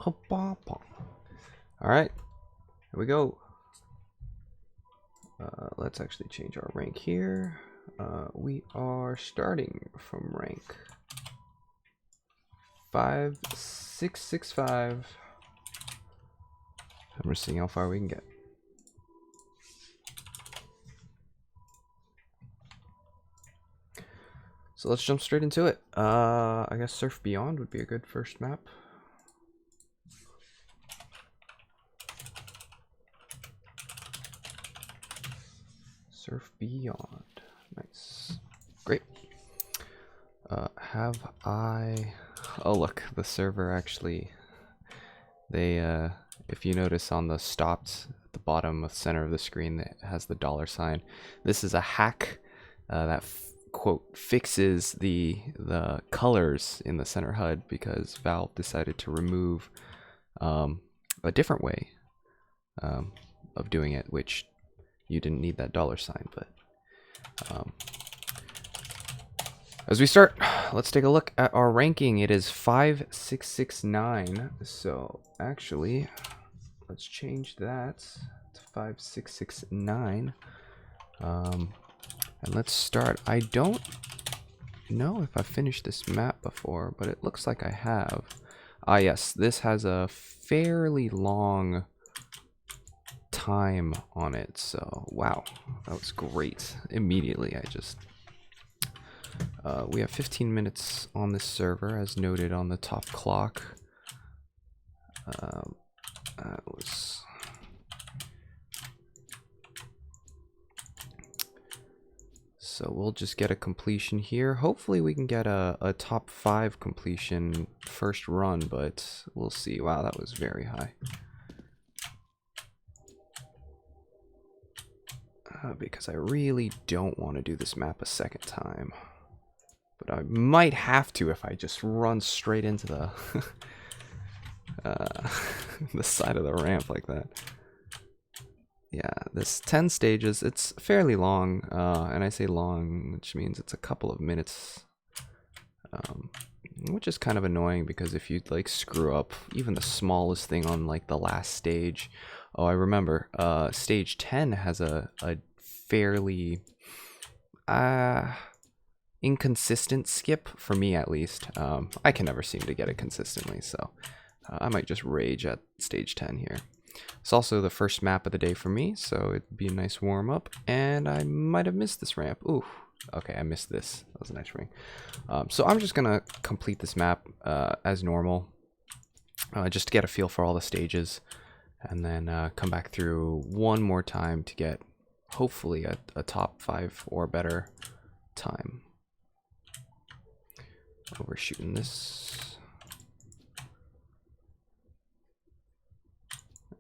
Alright, here we go. Let's actually change our rank here. We are starting from rank 5665. And we're seeing how far we can get. So let's jump straight into it. I guess Surf Beyond would be a good first map. Surf Beyond. Nice. Great. Have I... Oh, look, the server actually... They, if you notice on the stopped at the bottom of the center of the screen, it has the $sign. This is a hack that quote fixes the colors in the center HUD because Valve decided to remove a different way of doing it, which you didn't need that $sign. But as we start, let's take a look at our ranking. It is 5669. So actually, let's change that to 5669. And let's start. I don't know if I've finished this map before, but it looks like I have. Ah, yes, this has a fairly long time on it. So, wow, that was great. Immediately, I just... we have 15 minutes on this server, as noted on the top clock. That was... So we'll just get a completion here. Hopefully we can get a top 5 completion first run, but we'll see. Wow, that was very high. Because I really don't want to do this map a second time. But I might have to if I just run straight into the the side of the ramp like that. Yeah, this 10 stages, it's fairly long, and I say long, which means it's a couple of minutes, which is kind of annoying because if you like screw up even the smallest thing on like the last stage. Oh, I remember, stage 10 has a fairly inconsistent skip, for me at least. I can never seem to get it consistently, so I might just rage at stage 10 here. It's also the first map of the day for me, so it'd be a nice warm-up, and I might have missed this ramp. Ooh, okay, I missed this. That was a nice ring. So I'm just gonna complete this map as normal, just to get a feel for all the stages, and then come back through one more time to get, hopefully, a top 5 or better time. Overshooting this.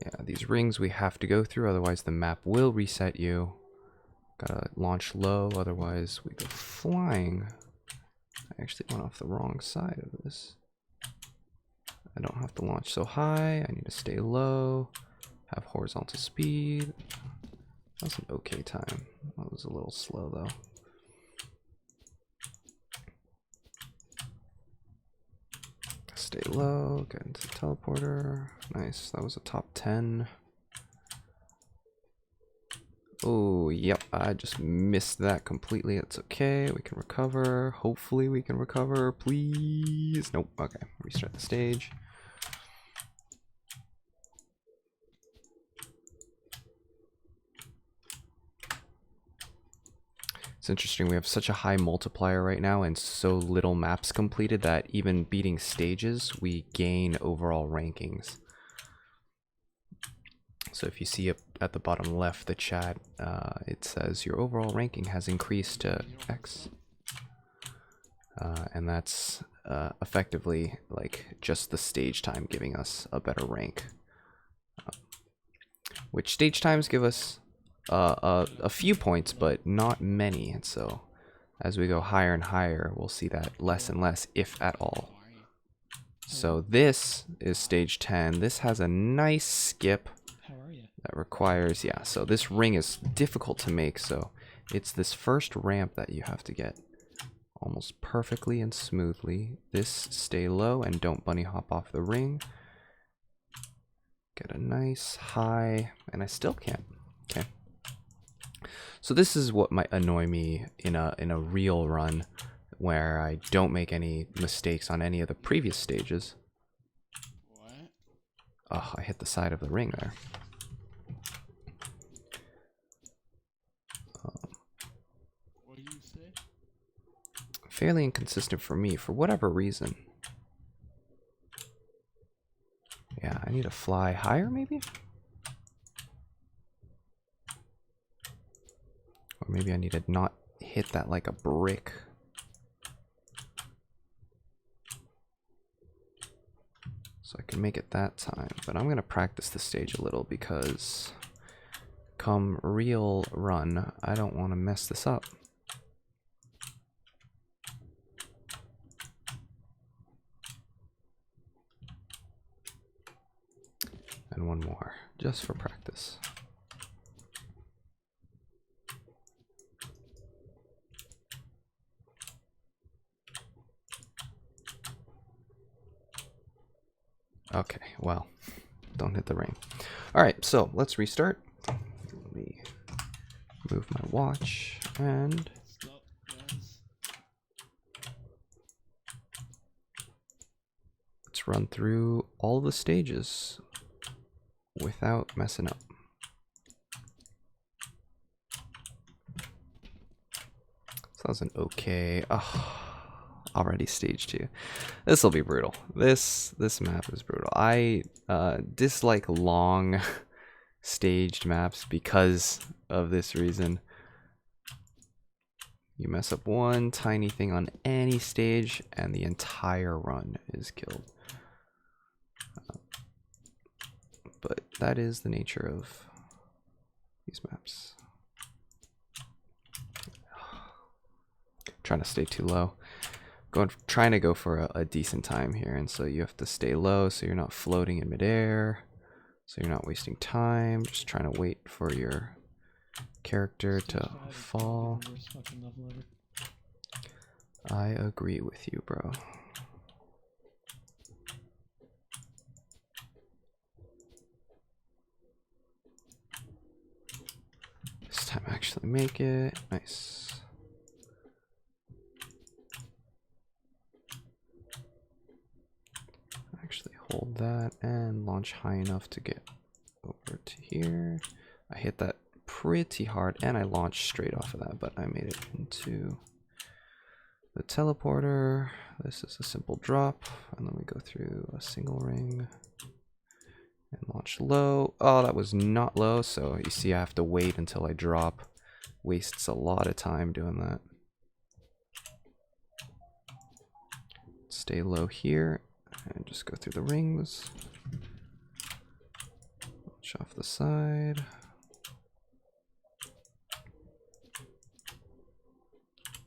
Yeah, these rings we have to go through, otherwise the map will reset you. Gotta launch low, otherwise we go flying. I actually went off the wrong side of this. I don't have to launch so high, I need to stay low, have horizontal speed. That was an okay time. That was a little slow though. Stay low, get into the teleporter. Nice, that was a top 10. Oh, yep, I just missed that completely. It's okay, we can recover. Hopefully we can recover, please. Nope, okay, restart the stage. It's interesting, we have such a high multiplier right now and so little maps completed that even beating stages, we gain overall rankings. So if you see up at the bottom left, the chat, it says your overall ranking has increased to X. And that's effectively like just the stage time giving us a better rank. Which stage times give us a few points, but not many, and so as we go higher and higher, we'll see that less and less, if at all. So this is stage 10. This has a nice skip that requires, yeah, so this ring is difficult to make, so it's this first ramp that you have to get almost perfectly and smoothly. This, stay low and don't bunny hop off the ring. Get a nice high, and I still can't. Okay. So this is what might annoy me in a real run, where I don't make any mistakes on any of the previous stages. What? Oh, I hit the side of the ring there. What do you say? Fairly inconsistent for me, for whatever reason. Yeah, I need to fly higher, maybe? Or maybe I need to not hit that like a brick. So I can make it that time. But I'm going to practice the stage a little because come real run, I don't want to mess this up. And one more, just for practice. Okay, well, don't hit the ring. All right, so let's restart. Let me move my watch and Stop, guys. let's run through all the stages without messing up. So that was an okay. Oh, already stage 2. This will be brutal. This map is brutal. I dislike long staged maps because of this reason. You mess up one tiny thing on any stage and the entire run is killed. But that is the nature of these maps. Trying to stay too low. Trying to go for a decent time here, and so you have to stay low so you're not floating in midair, so you're not wasting time. Just trying to wait for your character to fall. I agree with you, bro. This time actually make it. Nice. Actually hold that and launch high enough to get over to here. I hit that pretty hard and I launched straight off of that, but I made it into the teleporter. This is a simple drop, and then we go through a single ring and launch low. Oh, that was not low, so you see I have to wait until I drop. Wastes a lot of time doing that. Stay low here and just go through the rings. Launch off the side.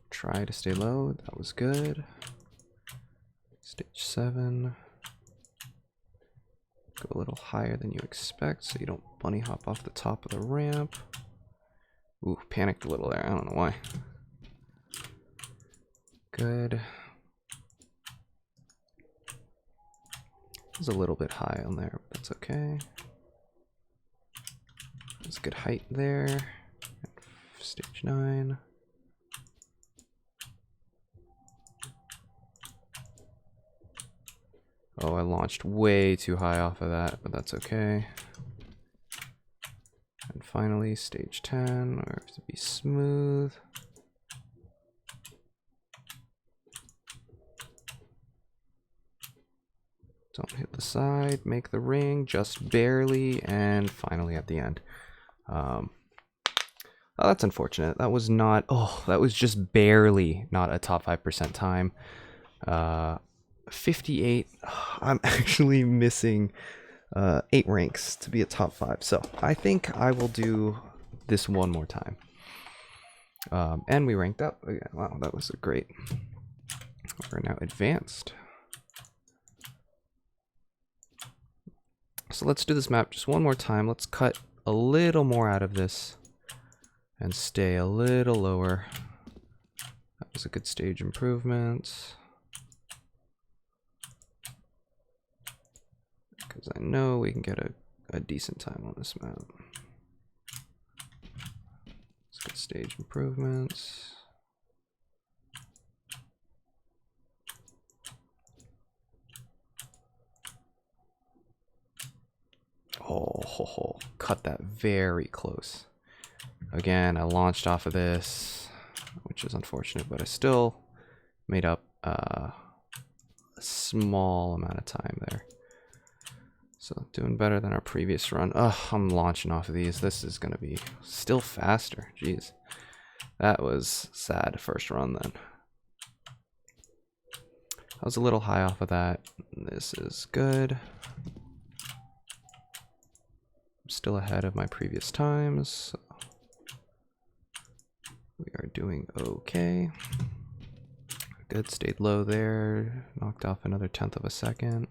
Try to stay low. That was good. Stage 7. Go a little higher than you expect so you don't bunny hop off the top of the ramp. Ooh, panicked a little there. I don't know why. Good. It was a little bit high on there, but that's okay. There's good height there. Stage 9. Oh, I launched way too high off of that, but that's okay. And finally, stage 10, where I have to be smooth. Don't hit the side, make the ring, just barely, and finally at the end. Oh, that's unfortunate. That was not, oh, that was just barely not a top 5% time. 58. I'm actually missing 8 ranks to be a top 5. So I think I will do this one more time. And we ranked up again. Wow, that was a great. We're now advanced. So let's do this map just one more time. Let's cut a little more out of this and stay a little lower. That was a good stage improvement. Because I know we can get a a decent time on this map. Let's get stage improvements. Oh, cut that very close. Again, I launched off of this, which is unfortunate, but I still made up a small amount of time there. So doing better than our previous run. Ugh, I'm launching off of these. This is going to be still faster. Jeez. That was sad first run then. I was a little high off of that. This is good. I'm still ahead of my previous times. So we are doing okay. Good, stayed low there. Knocked off another 1/10 of a second.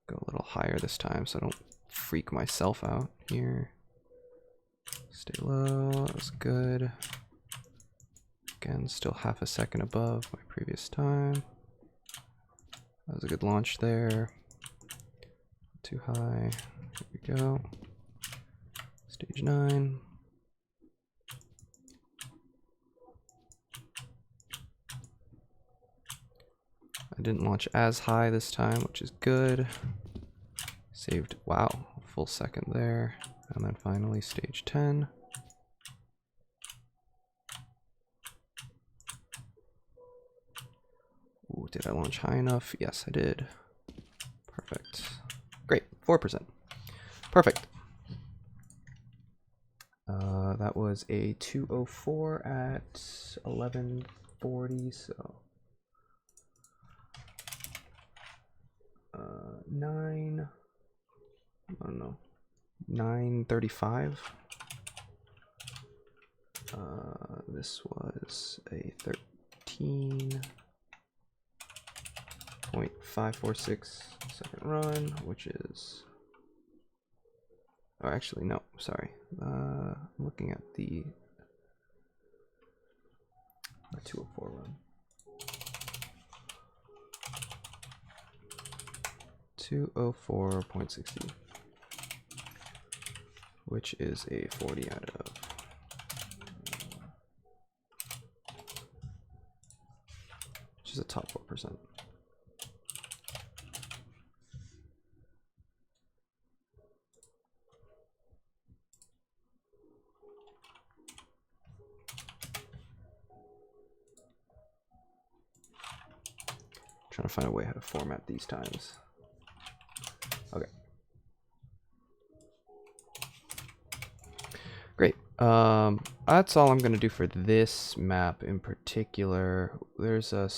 Go a little higher this time so I don't freak myself out here. Stay low, that was good. Again, still 1/2 a second above my previous time. That was a good launch there. Too high. Here we go. Stage 9. I didn't launch as high this time, which is good. Saved, wow, a full second there. And then finally stage 10. Ooh, did I launch high enough? Yes, I did. Perfect. Great, 4%. Perfect. That was a 2:04 at 11:40, so 9:35. This was a 13.546 second run, which is, oh, actually, no, sorry. I'm looking at the 2:04 run. 2:04.60, which is a 40 out of which is a top 4%. Trying to find a way how to format these times. Okay. Great. That's all I'm going to do for this map in particular. There's a...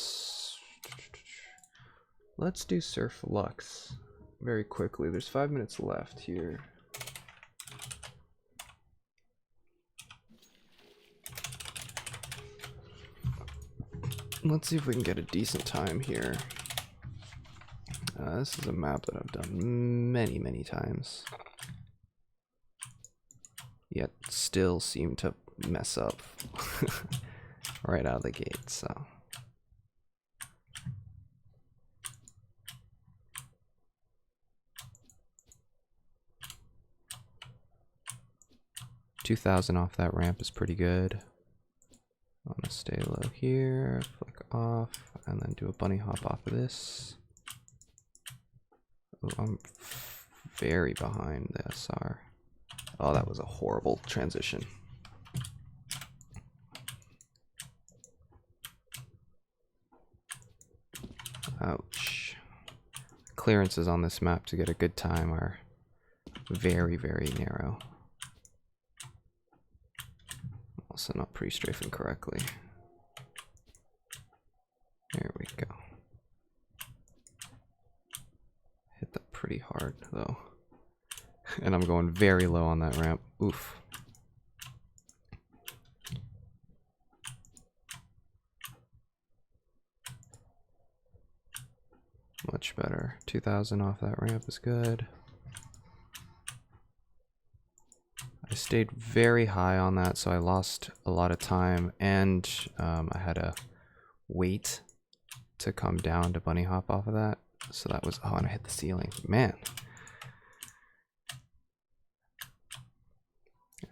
Let's do Surf Lux very quickly. There's 5 minutes left here. Let's see if we can get a decent time here. This is a map that I've done many times, yet still seem to mess up right out of the gate, so. $2,000 off that ramp is pretty good. I'm gonna stay low here, flick off, and then do a bunny hop off of this. Oh, I'm very behind the SR. Oh, that was a horrible transition. Ouch. Clearances on this map to get a good time are very narrow. Also not pre-strafing correctly. There we go. Hit that pretty hard though. And I'm going very low on that ramp. Oof. Much better. 2,000 off that ramp is good. I stayed very high on that, so I lost a lot of time, and I had to wait to come down to bunny hop off of that. So that was, oh, and I hit the ceiling. Man,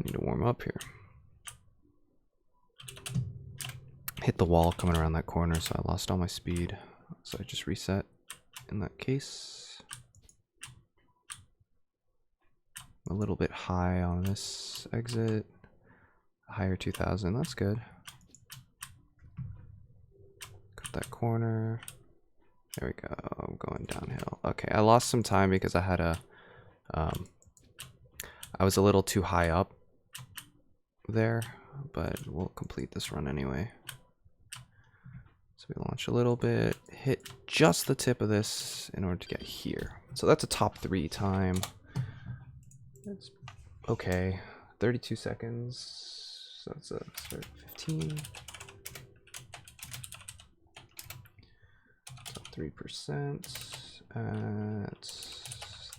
Need to warm up here. Hit the wall coming around that corner, so I lost all my speed. So I just reset in that case. A little bit high on this exit. Higher 2000, that's good. Cut that corner. There we go, I'm going downhill. Okay, I lost some time because I had a, I was a little too high up there, but we'll complete this run anyway. So we launch a little bit, hit just the tip of this in order to get here. So that's a top 3 time. That's okay. 32 seconds. So that's a 15. So 3% at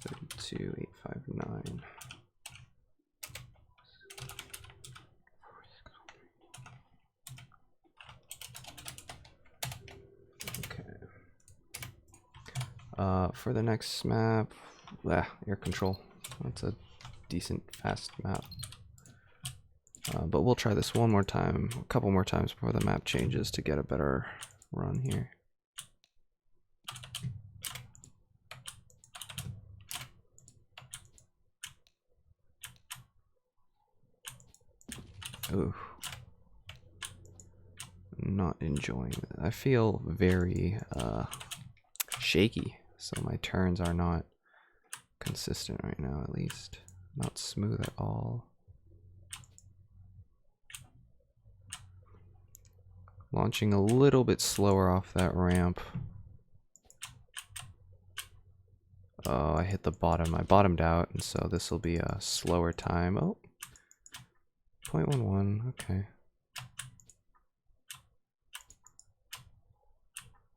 32,859. For the next map, air control. That's a decent fast map. But we'll try this one more time, a couple more times before the map changes to get a better run here. Ooh. Not enjoying it. I feel very shaky, so my turns are not consistent right now, at least. Not smooth at all. Launching a little bit slower off that ramp. Oh, I hit the bottom. I bottomed out, and so this will be a slower time. Oh, 0.11, okay.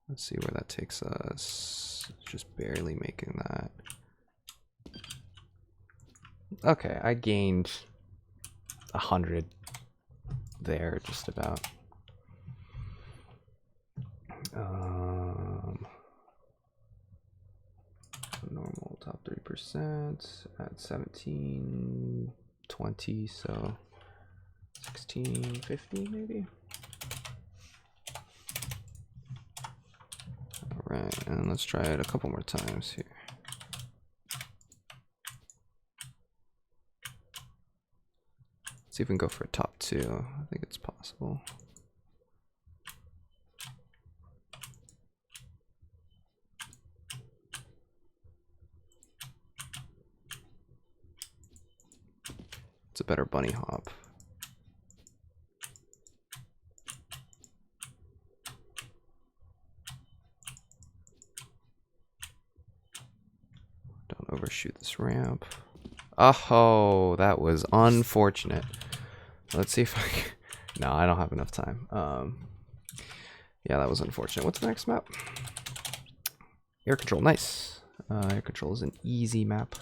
Let's see where that takes us. Just barely making that. Okay, I gained 100 there, just about. Normal top 3% at 1720, so 1650 maybe. All right, and let's try it a couple more times here. See if we can go for a top 2. I think it's possible. It's a better bunny hop. Don't overshoot this ramp. Oh, that was unfortunate. Let's see if I can... No, I don't have enough time. Yeah, that was unfortunate. What's the next map? Air control, nice. Air control is an easy map.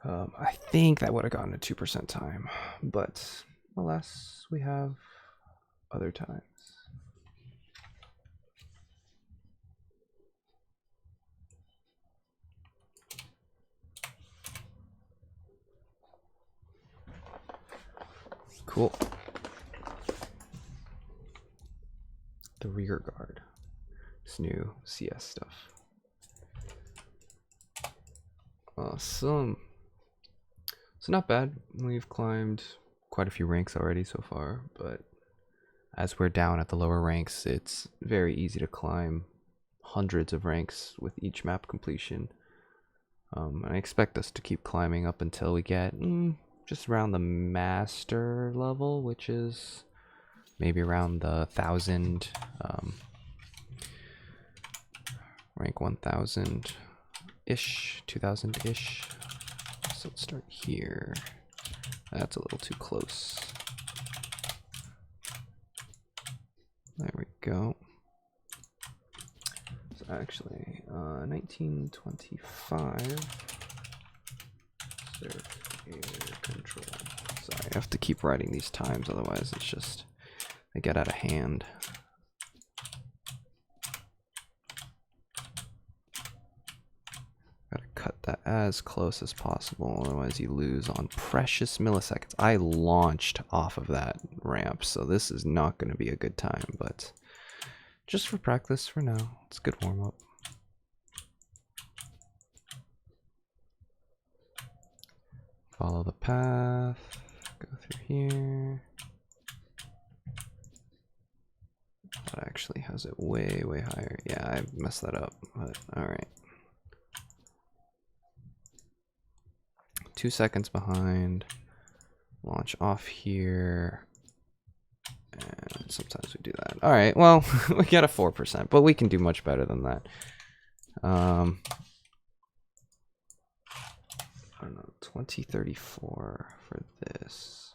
I think that would have gotten a 2% time, but alas, we have other times. Cool. The rear guard. This new CS stuff. Awesome. So not bad. We've climbed quite a few ranks already so far, but as we're down at the lower ranks, it's very easy to climb hundreds of ranks with each map completion. And I expect us to keep climbing up until we get just around the master level, which is maybe around the 1000, rank 1000-ish, 2000-ish. So let's start here. That's a little too close. There we go. So actually, 1925. Surf air control. Sorry, I have to keep writing these times, otherwise it's just, they get out of hand. Gotta cut that as close as possible, otherwise you lose on precious milliseconds. I launched off of that ramp, so this is not going to be a good time, but just for practice for now. It's a good warm-up. Follow the path, go through here. That actually has it way, way higher. Yeah, I messed that up, but alright. 2 seconds behind. Launch off here. And sometimes we do that. Alright, well, we got a 4%, but we can do much better than that. I don't know, 2034 for this.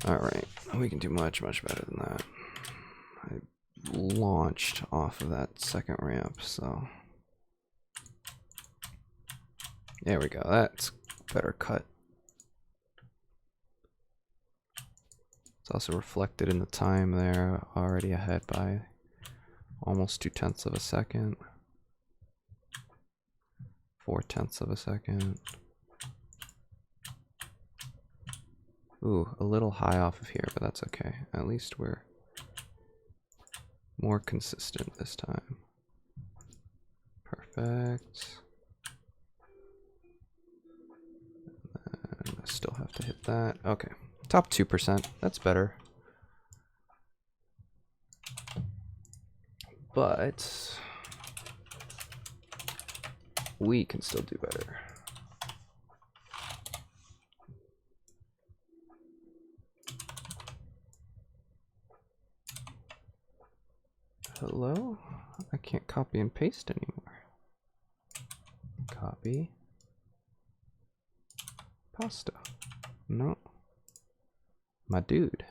Alright, we can do much, much better than that. I launched off of that second ramp, so there we go. That's better cut. It's also reflected in the time there, already ahead by almost 0.2 of a second. 0.4 of a second. Ooh, a little high off of here, but that's okay. At least we're more consistent this time. Perfect. And I still have to hit that. Okay. Top 2%. That's better. But we can still do better. Hello? I can't copy and paste anymore. Copy. Pasta. No. My dude.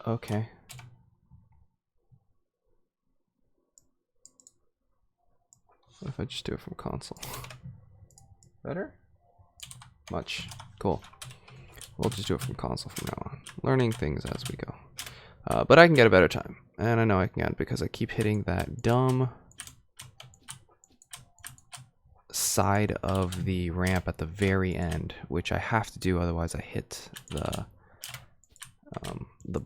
Okay. What if I just do it from console? Better? Much. Cool. We'll just do it from console from now on. Learning things as we go. But I can get a better time. And I know I can get it because I keep hitting that dumb side of the ramp at the very end, which I have to do, otherwise I hit the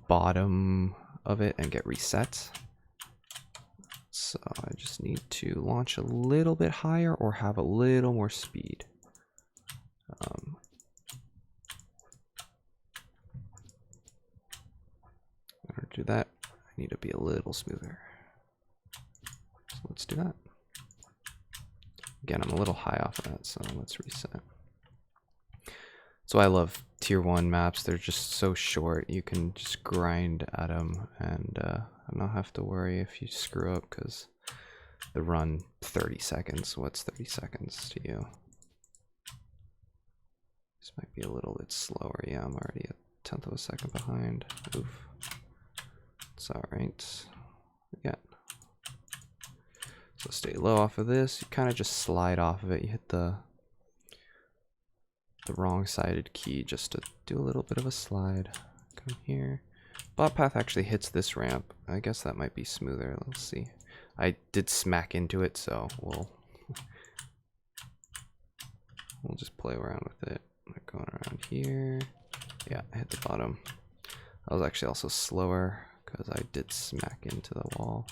bottom of it and get reset. So I just need to launch a little bit higher or have a little more speed. In order to do that, I need to be a little smoother. So let's do that. Again, I'm a little high off of that, so let's reset. So I love tier 1 maps. They're just so short. You can just grind at them and not have to worry if you screw up, because the run 30 seconds. What's 30 seconds to you? This might be a little bit slower. Yeah, I'm already a 1/10 of a second behind. Oof. It's alright. Yeah. So stay low off of this. You kind of just slide off of it. You hit the wrong sided key just to do a little bit of a slide. Come here. Bot path actually hits this ramp. I guess that might be smoother. Let's see. I did smack into it, so we'll just play around with it. Going around here. Yeah, I hit the bottom. I was actually also slower because I did smack into the wall.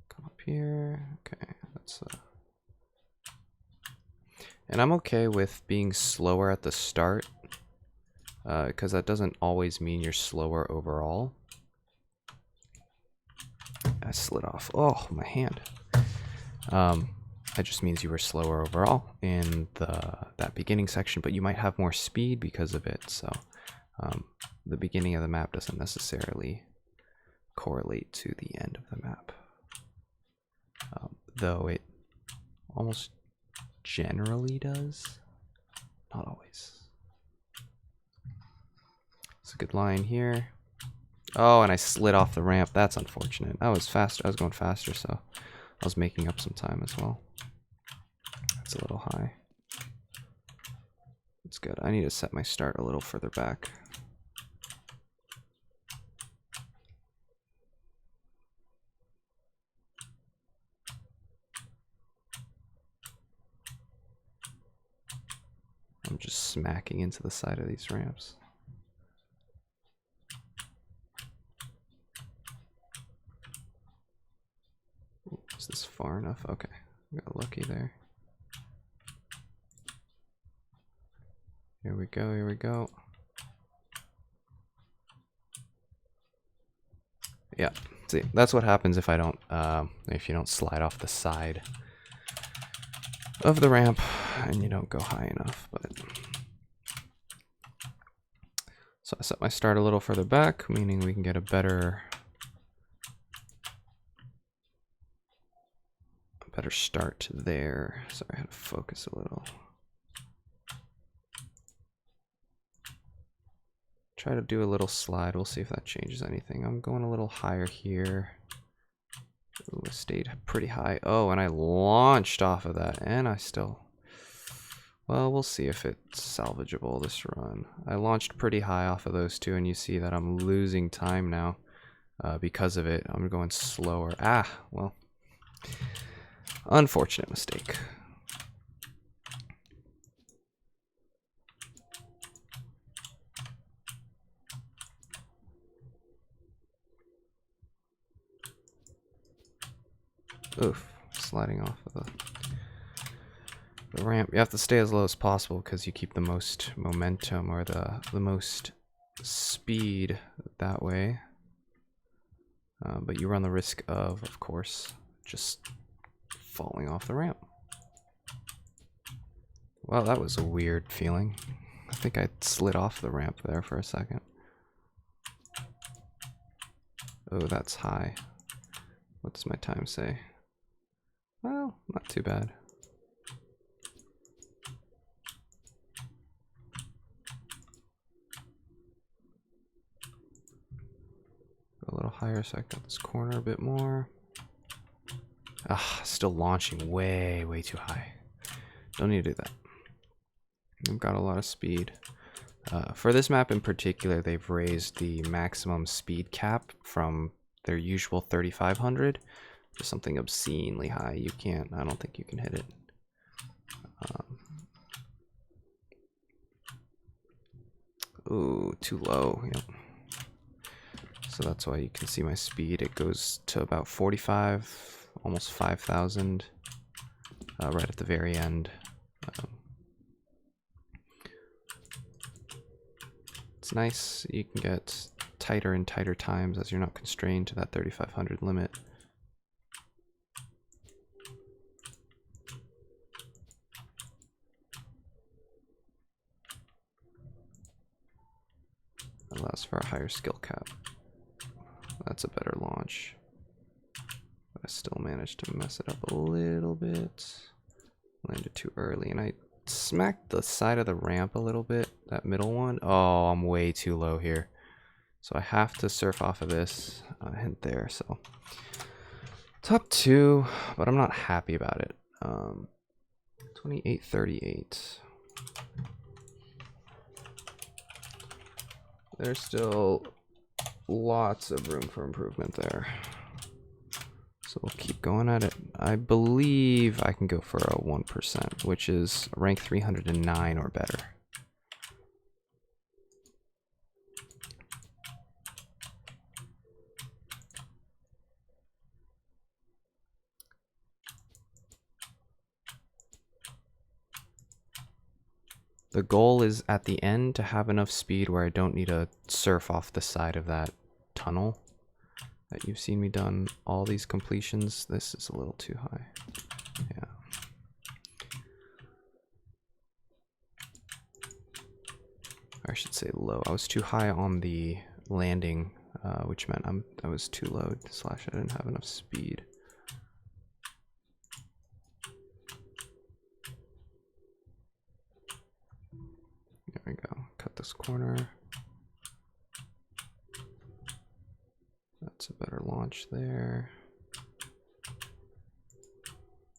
Come up here. Okay, that's and I'm okay with being slower at the start, because that doesn't always mean you're slower overall. I slid off. Oh, my hand. That just means you were slower overall in that beginning section, but you might have more speed because of it. So the beginning of the map doesn't necessarily correlate to the end of the map, though it almost generally does. Not always. It's a good line here. Oh, and I slid off the ramp. That's unfortunate. I was faster. I was going faster, so I was making up some time as well. That's a little high. That's good. I need to set my start a little further back. I'm just smacking into the side of these ramps. Is this far enough? Okay, I got lucky there. Here we go, here we go. Yeah, see, that's what happens if I don't, if you don't slide off the side of the ramp and you don't go high enough. But so I set my start a little further back, meaning we can get a better start there. Sorry, I had to focus a little. Try to do a little slide. We'll see if that changes anything. I'm going a little higher here. Ooh, it stayed pretty high. Oh, and I launched off of that, and I still... Well, we'll see if it's salvageable this run. I launched pretty high off of those two, and you see that I'm losing time now because of it. I'm going slower. Ah, well, unfortunate mistake. Oof, sliding off of the ramp. You have to stay as low as possible because you keep the most momentum or the most speed that way. But you run the risk of course, just falling off the ramp. Well, that was a weird feeling. I think I slid off the ramp there for a second. Oh, that's high. What does my time say? Well, not too bad. Go a little higher so I got this corner a bit more. Ah, still launching way too high. Don't need to do that. I've got a lot of speed. For this map in particular, they've raised the maximum speed cap from their usual 3,500 to something obscenely high. You can't, I don't think you can hit it. Ooh, too low, yep. So that's why you can see my speed. It goes to about 45, almost 5,000, right at the very end. It's nice. You can get tighter and tighter times as you're not constrained to that 3,500 limit. Allows for a higher skill cap. That's a better launch. But I still managed to mess it up a little bit. Landed too early, and I smacked the side of the ramp a little bit, that middle one. Oh, I'm way too low here. So I have to surf off of this hint there. So top two, but I'm not happy about it. 28:38. There's still lots of room for improvement there. So we'll keep going at it. I believe I can go for a 1%, which is rank 309 or better. The goal is at the end to have enough speed where I don't need to surf off the side of that tunnel that you've seen me done all these completions. This is a little too high. Yeah. I should say low. I was too high on the landing, which meant I was too low, / I didn't have enough speed. There we go. Cut this corner. That's a better launch there.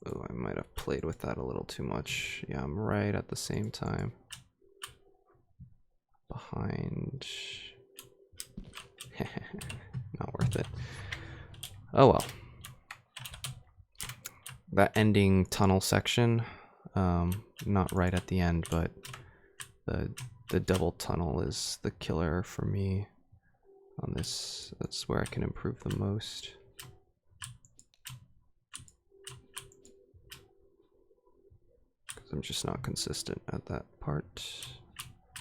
Oh, I might have played with that a little too much. Yeah, I'm right at the same time. Behind. Not worth it. Oh well. That ending tunnel section, not right at the end, but the double tunnel is the killer for me on this. That's where I can improve the most. Because I'm just not consistent at that part.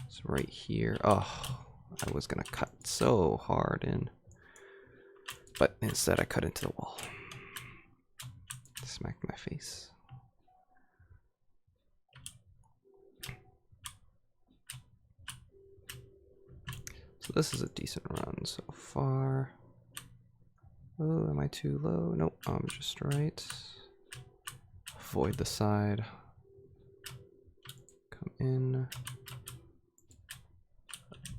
It's right here. Oh, I was gonna cut so hard in, but instead I cut into the wall. Smacked my face. So this is a decent run so far. Oh, am I too low? Nope, I'm just right. Avoid the side. Come in.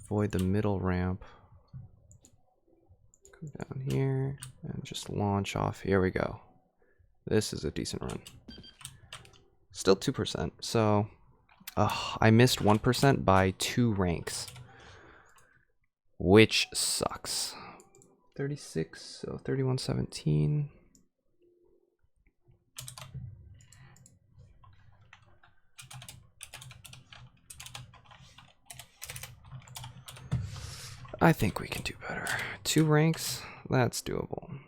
Avoid the middle ramp. Come down here and just launch off. Here we go. This is a decent run. Still 2%, so I missed 1% by 2 ranks, which sucks. 36, so 3117. I think we can do better. 2 ranks, that's doable.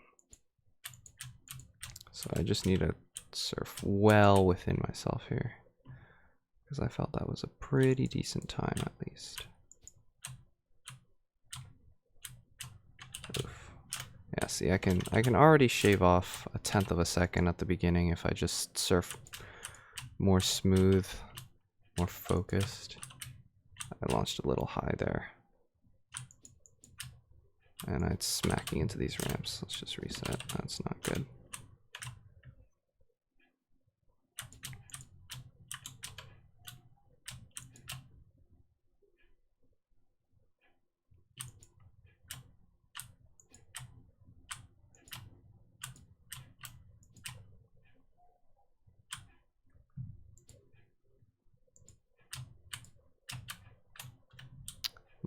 So I just need to surf well within myself here, because I felt that was a pretty decent time at least. Oof. Yeah, see, I can already shave off 1/10 of a second at the beginning if I just surf more smooth, more focused. I launched a little high there. And it's smacking into these ramps. Let's just reset. That's not good.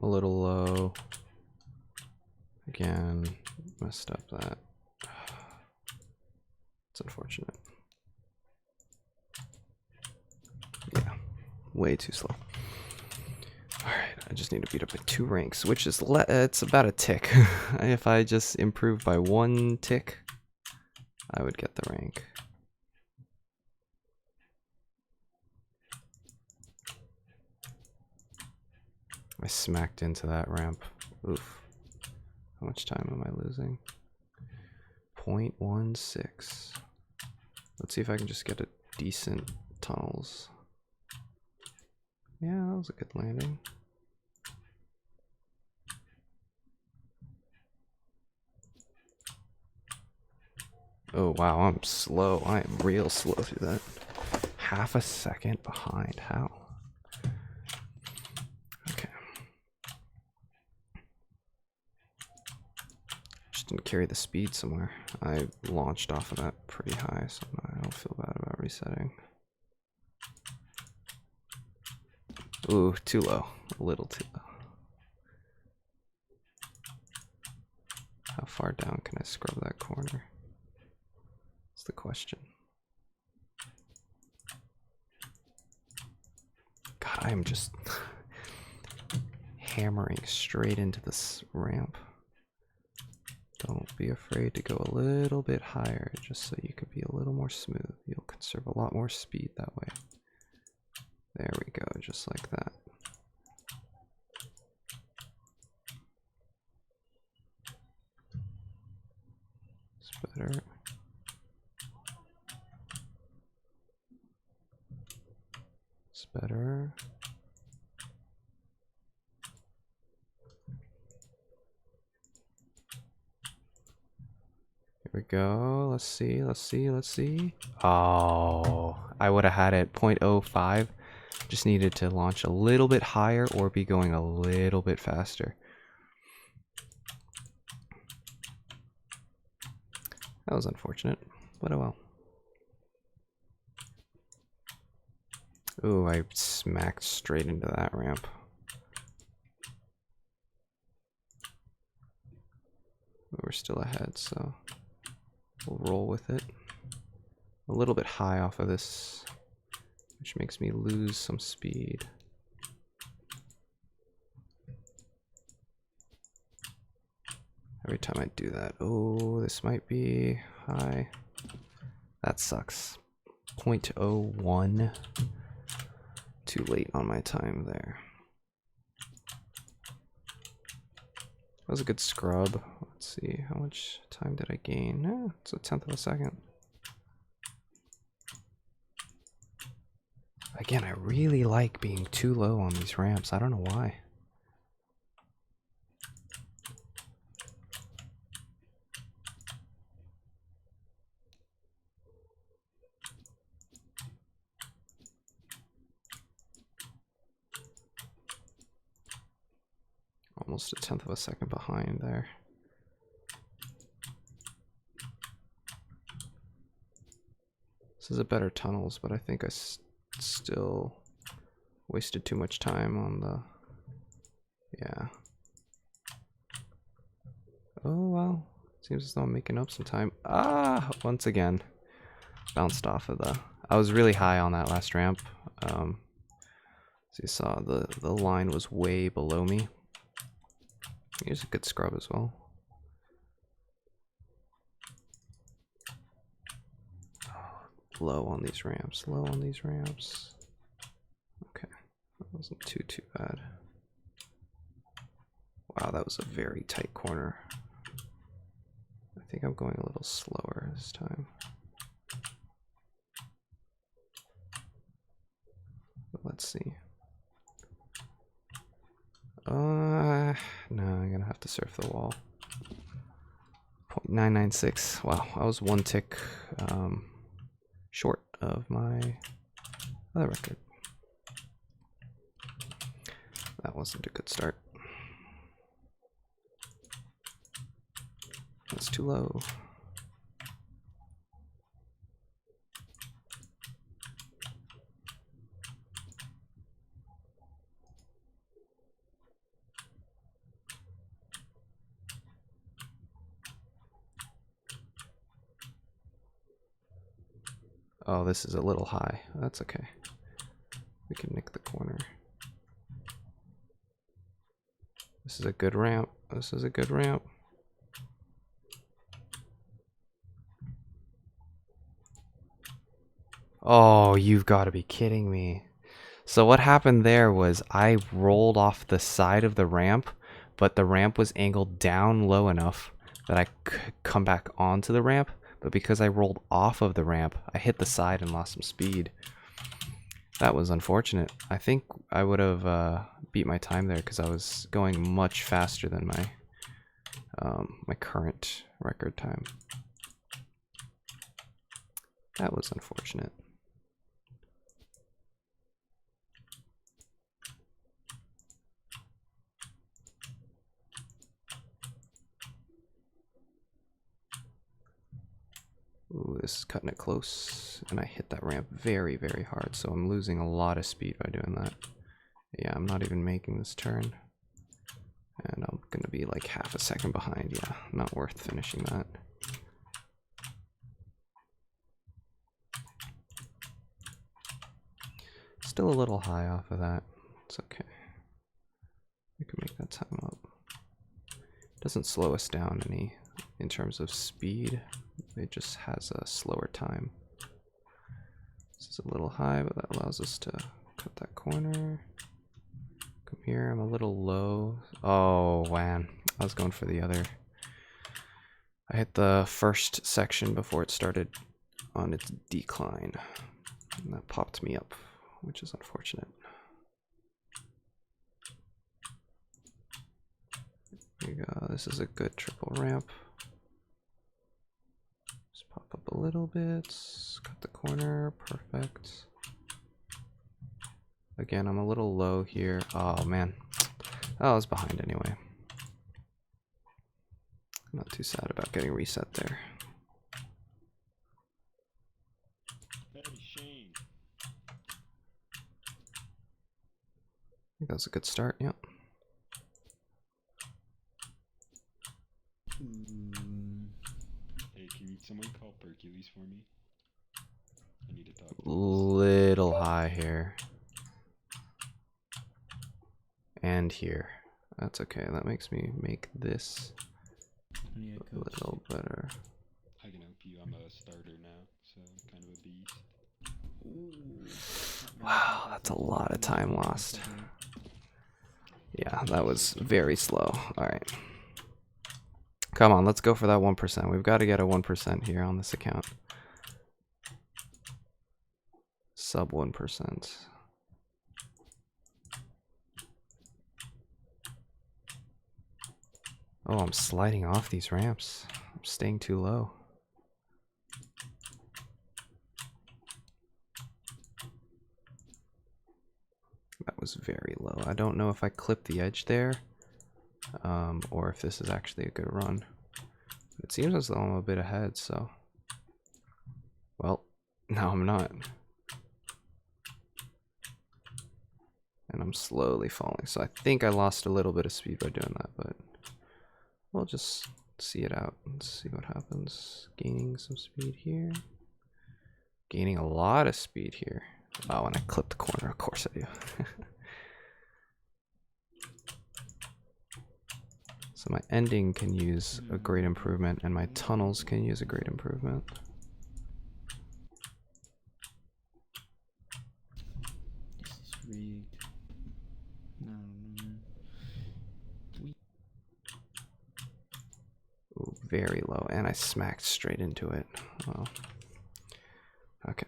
I'm a little low. Again, messed up that. It's unfortunate. Yeah, way too slow. Alright, I just need to beat up at 2 ranks, which is it's about a tick. If I just improve by 1 tick, I would get the rank. I smacked into that ramp. Oof. How much time am I losing? 0.16. Let's see if I can just get a decent tunnels. Yeah, that was a good landing. Oh wow, I'm slow. I am real slow through that. Half a second behind. How? Okay. Just didn't carry the speed somewhere. I launched off of that pretty high, so I don't feel bad about resetting. Ooh, too low. A little too low. How far down can I scrub that corner? That's the question. God, I am just hammering straight into this ramp. Don't be afraid to go a little bit higher, just so you can be a little more smooth. You'll conserve a lot more speed that way. There we go, just like that. It's better. It's better. Here we go. Let's see, let's see, let's see. Oh, I would have had it 0.05. Just needed to launch a little bit higher or be going a little bit faster. That was unfortunate, but oh well. Ooh, I smacked straight into that ramp. But we're still ahead, so we'll roll with it. A little bit high off of this, which makes me lose some speed. Every time I do that. Oh, this might be high. That sucks. 0.01. Too late on my time there. That was a good scrub. Let's see, how much time did I gain? It's 1/10 of a second. Again, I really like being too low on these ramps. I don't know why. Almost 1/10 of a second behind there. This is a better tunnels, but I think I still wasted too much time on the... Yeah. Oh well, seems as though I'm making up some time. Ah, once again, bounced off of the... I was really high on that last ramp. So you saw the line was way below me. Here's a good scrub as well. Low on these ramps, low on these ramps. Okay, that wasn't too bad. Wow, that was a very tight corner. I think I'm going a little slower this time. But let's see. No, I'm gonna have to surf the wall. 0.996. Wow, I was one tick short of my other record. That wasn't a good start. That's too low. Oh, this is a little high. That's okay. We can nick the corner. This is a good ramp. This is a good ramp. Oh, you've got to be kidding me. So what happened there was I rolled off the side of the ramp, but the ramp was angled down low enough that I could come back onto the ramp. But because I rolled off of the ramp, I hit the side and lost some speed. That was unfortunate. I think I would have beat my time there because I was going much faster than my my current record time. That was unfortunate. Ooh, this is cutting it close, and I hit that ramp very, very hard, so I'm losing a lot of speed by doing that. Yeah, I'm not even making this turn, and I'm gonna be like half a second behind. Yeah, not worth finishing that. Still a little high off of that. It's okay. We can make that time up. Doesn't slow us down any in terms of speed. It just has a slower time. This is a little high, but that allows us to cut that corner. Come here, I'm a little low. Oh, man. I was going for the other. I hit the first section before it started on its decline. And that popped me up, which is unfortunate. Here you go. This is a good triple ramp. Just pop up a little bit. Cut the corner. Perfect. Again, I'm a little low here. Oh, man. I was behind anyway. I'm not too sad about getting reset there. think that was a good start. Yep. Hey, can someone call Hercules for me? I need to talk to Little high here. And here. That's okay. That makes me make this a little better. I can help you. I'm a starter now, so I'm kind of a beast. Wow, that's a lot of time lost. Yeah, that was very slow. Alright. Come on, let's go for that 1%. We've got to get a 1% here on this account. Sub 1%. Oh, I'm sliding off these ramps. I'm staying too low. That was very low. I don't know if I clipped the edge there, or if this is actually a good run. It seems as though I'm a bit ahead, so... Well, no, I'm not. And I'm slowly falling, so I think I lost a little bit of speed by doing that, but... We'll just see it out and see what happens. Gaining some speed here. Gaining a lot of speed here. Oh, and I clipped the corner, of course I do. So my ending can use a great improvement, and my tunnels can use a great improvement. This is rigged. No, man. Ooh, very low, and I smacked straight into it. Well, okay.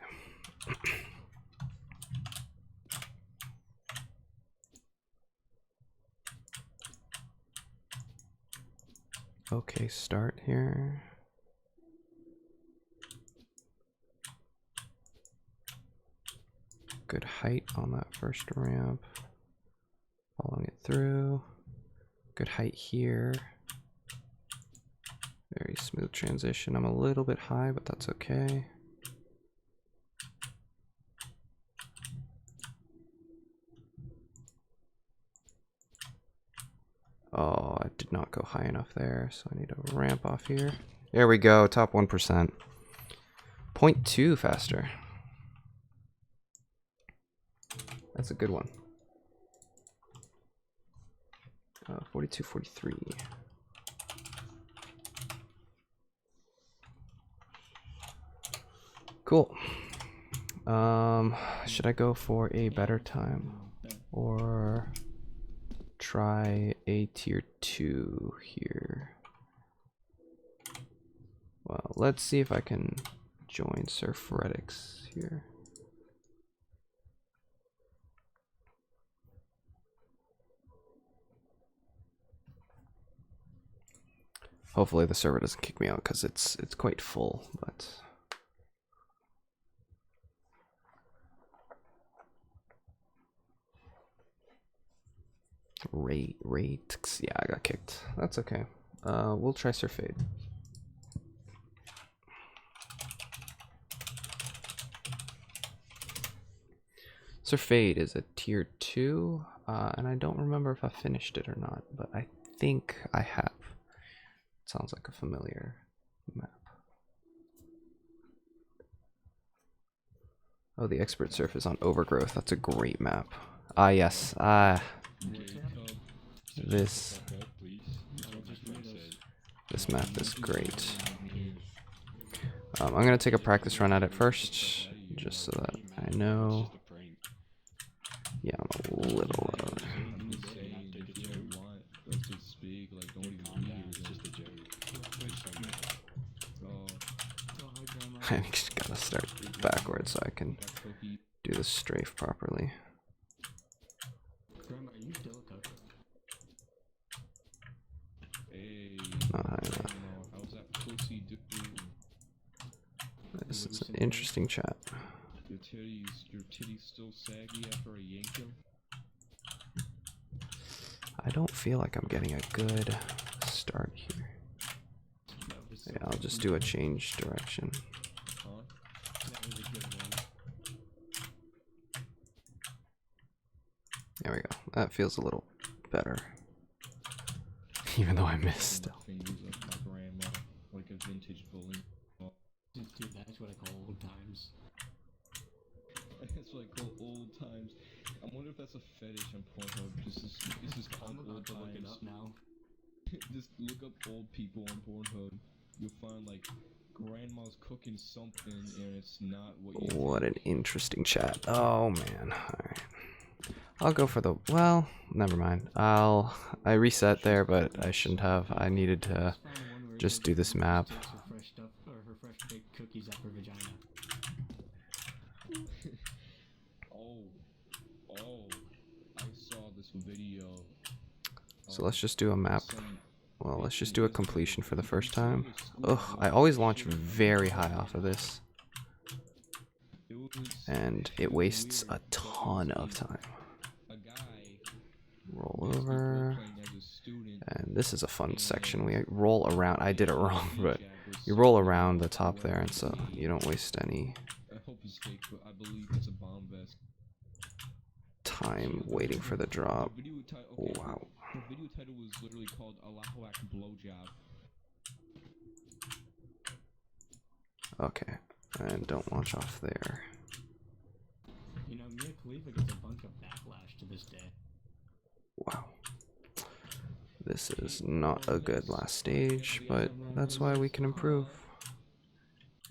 Okay, start here. Good height on that first ramp. Following it through. Good height here. Very smooth transition. I'm a little bit high, but that's okay. Oh, I did not go high enough there, so I need to ramp off here. There we go, top 1%. 0.2 faster. That's a good one. 42, 43. Cool. Should I go for a better time or try a tier 2 here? Well, let's see if I can join Surfretics here. Hopefully the server doesn't kick me out because it's quite full, but rates. Yeah, I got kicked. That's okay. We'll try Surfade. Surfade is a tier 2, and I don't remember if I finished it or not, but I think I have. Sounds like a familiar map. Oh, the expert surf is on Overgrowth. That's a great map. Ah, yes. This map is great. I'm gonna take a practice run at it first, just so that I know. Yeah, I'm a little lower. I just gotta start backwards so I can do the strafe properly. Not high enough. This is an interesting chat. Your titties still saggy after I yanked them? I don't feel like I'm getting a good start here. Yeah, I'll just do a change direction. There we go. That feels a little better. Even though I missed. My fingers of my grandma, like a vintage bowling. Dude, that's what I call old times. That's what I call old times. I wonder if that's a fetish on Pornhub. This is called I'm old about to look it times. up now. Just look up old people on Pornhub. You'll find like grandma's cooking something and it's not what you What an think. interesting chat. Oh man. Alright. I'll go for the, well, never mind. I reset there, but I shouldn't have. I needed to Just found one where it just says do this she map. takes her fresh stuff or her fresh baked cookies up her vagina. Oh, I saw this video. So let's just do a map. Some Well, let's just bitch do a in completion for the Israel first time. went to school Ugh, and I did always that launch shit. very high off of this, It was and it wastes a ton of time. a guy Roll basically over, role-playing as a student. and this is a fun section. We roll around. I did it wrong, but Hijab was you roll something around the about top there, wearing and so you don't waste any I hope it's fake, but I believe it's a bomb vest. time waiting for the drop. The video Oh, wow. The video title was literally called Allahu Akbar Blowjob. Okay, and don't launch off there. You know, Mia Khalifa gets a bunch of backlash to this day. Wow. This is not a good last stage, but that's why we can improve.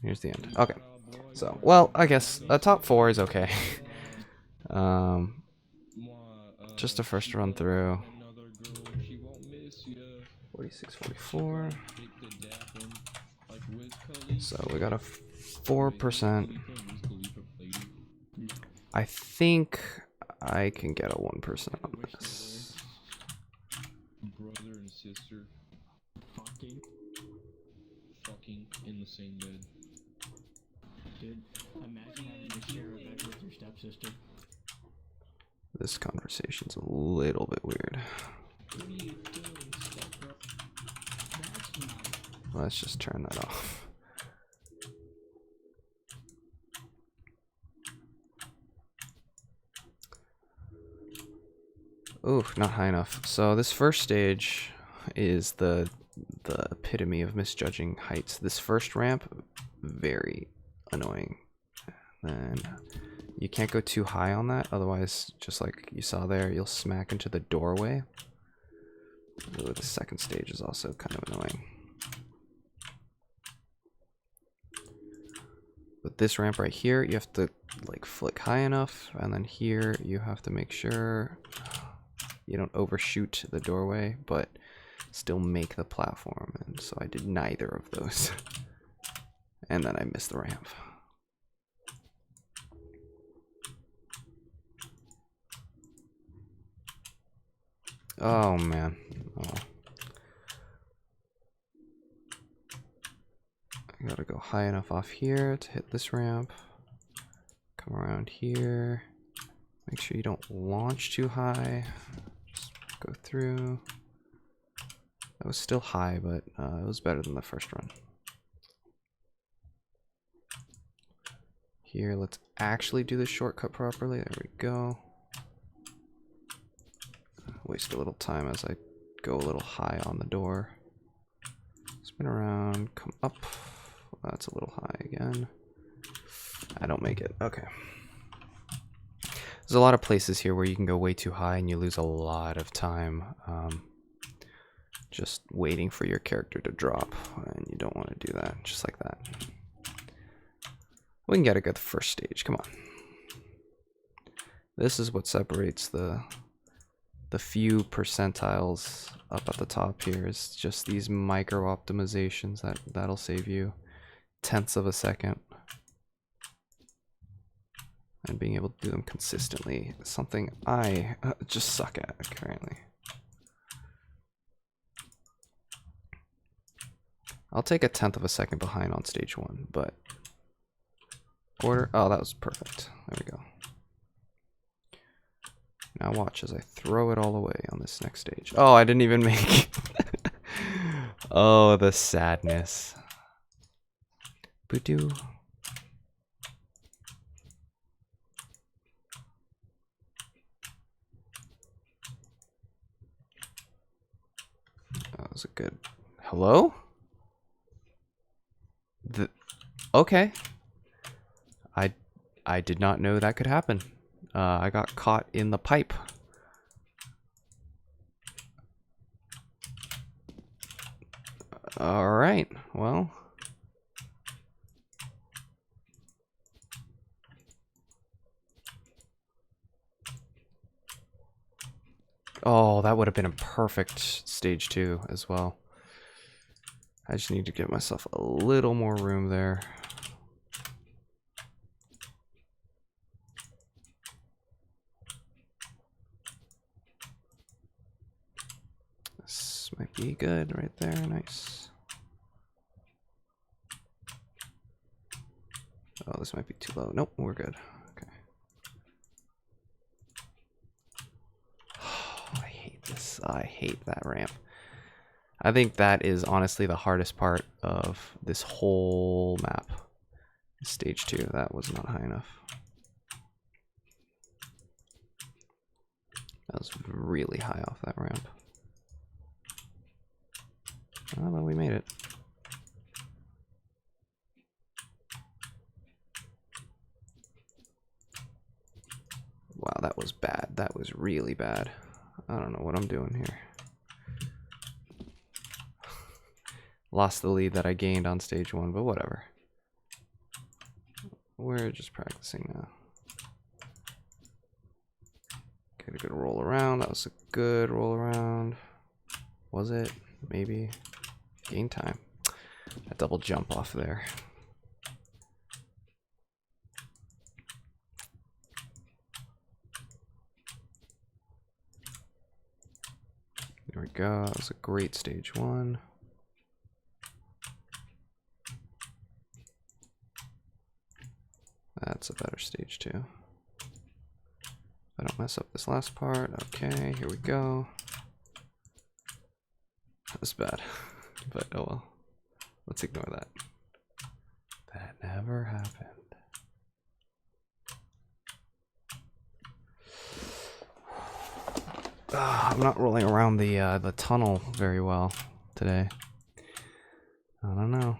Here's the end. Okay. So, well, I guess a top 4 is okay. Just a first run through. 46, 44. So we got a 4%. I think I can get a 1% on this. Brother and sister fucking in the same bed. Dude, imagine having to share a bed with your stepsister. This conversation's a little bit weird. What are you doing, stepbro? That's my... Let's just turn that off. Ooh, not high enough. So this first stage is the epitome of misjudging heights. This first ramp, very annoying. Then you can't go too high on that, otherwise, just like you saw there, you'll smack into the doorway. Ooh, the second stage is also kind of annoying. But this ramp right here, you have to like flick high enough, and then here you have to make sure you don't overshoot the doorway, but still make the platform. And so I did neither of those. And then I missed the ramp. Oh man. Oh. I gotta go high enough off here to hit this ramp. Come around here. Make sure you don't launch too high. Just go through. That was still high, but it was better than the first run. Here, let's actually do this shortcut properly. There we go. Waste a little time as I go a little high on the door. Spin around, come up. That's a little high again. I don't make it. Okay. There's a lot of places here where you can go way too high and you lose a lot of time just waiting for your character to drop, and you don't want to do that, just like that. We can get a good first stage, come on. This is what separates the few percentiles up at the top here, is just these micro optimizations that'll save you tenths of a second. And being able to do them consistently is something I just suck at currently. I'll take a tenth of a second behind on stage 1, but order, oh, that was perfect. There we go. Now watch as I throw it all away on this next stage. Oh, I didn't even make. Oh, the sadness. Boo-doo. was a good... Hello? Okay. I did not know that could happen. I got caught in the pipe. Alright, well... Oh, that would have been a perfect stage 2 as well. I just need to give myself a little more room there. This might be good right there. Nice. Oh, this might be too low. Nope, we're good. Okay. Oh, I hate this. I hate that ramp. I think that is honestly the hardest part of this whole map. Stage 2, that was not high enough. That was really high off that ramp. Oh, but we made it. Wow, that was bad. That was really bad. I don't know what I'm doing here. Lost the lead that I gained on stage 1, but whatever. We're just practicing now. Get a good roll around. That was a good roll around. Was it? Maybe. Gain time. A double jump off there. There we go. That was a great stage 1. That's a better stage 2. I don't mess up this last part. Okay, here we go. That was bad, but oh well. Let's ignore that. That never happened. I'm not rolling around the tunnel very well today. I don't know.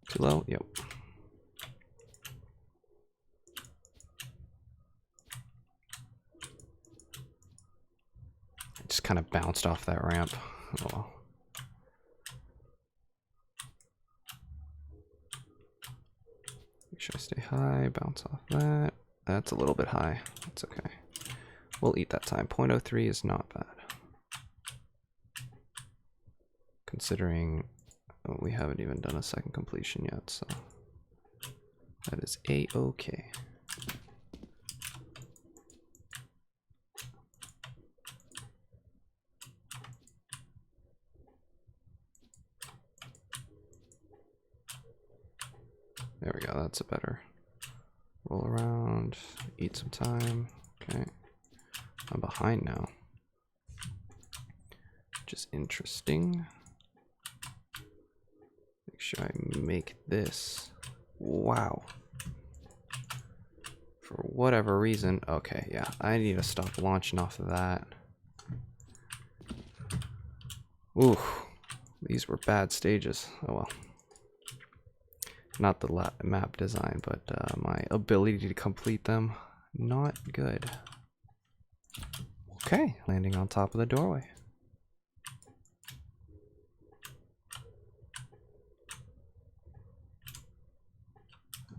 Too low? Yep. I just kind of bounced off that ramp. Oh well. Make sure I stay high, bounce off that. That's a little bit high. That's okay. We'll eat that time. 0.03 is not bad. Considering we haven't even done a second completion yet, so that is a-okay. There we go, that's a better roll around, eat some time. Okay, I'm behind now, which is interesting. Make sure I make this. Wow. For whatever reason. Okay, yeah. I need to stop launching off of that. Ooh. These were bad stages. Oh well. Not the map design, but my ability to complete them. Not good. Okay. Landing on top of the doorway.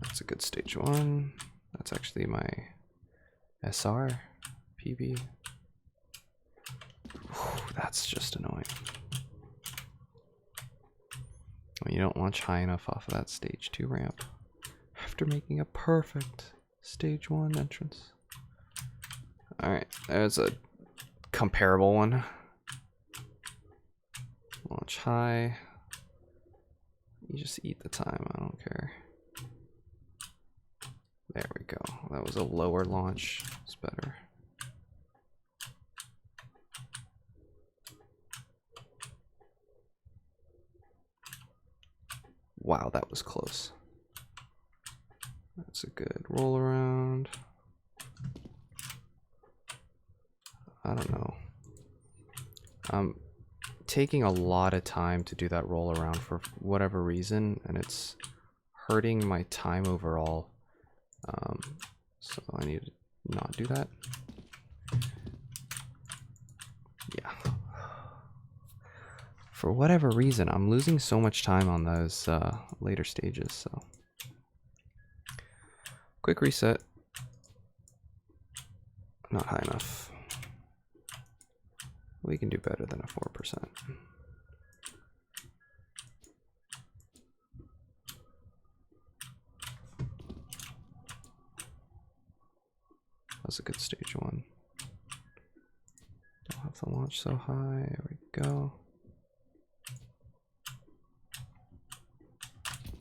That's a good stage 1. That's actually my SR PB. Whew, that's just annoying. When you don't launch high enough off of that stage 2 ramp after making a perfect stage 1 entrance. Alright, there's a comparable one. Launch high. You just eat the time, I don't care. There we go. That was a lower launch. It's better. Wow, that was close. That's a good roll around. I don't know. I'm taking a lot of time to do that roll around for whatever reason, and it's hurting my time overall. So I need to not do that. Yeah. For whatever reason, I'm losing so much time on those later stages, so. Quick reset. Not high enough. We can do better than a 4%. That's a good stage 1. Don't have to launch so high. There we go.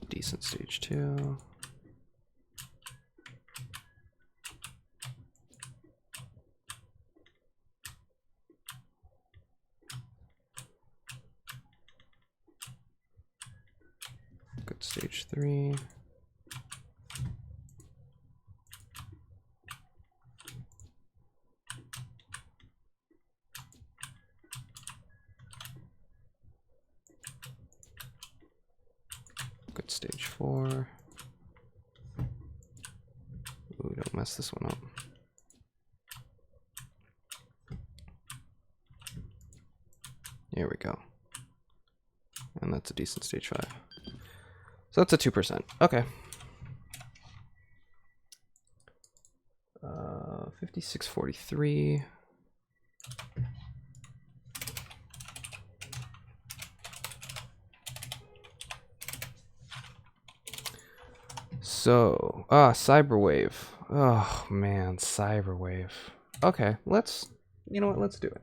Decent stage 2. Good stage 3. Good stage 4. Ooh, don't mess this one up. Here we go. And that's a decent stage 5. So that's a 2%. Okay. 5643. So, Cyberwave. Oh man, Cyberwave. Okay, you know what, let's do it.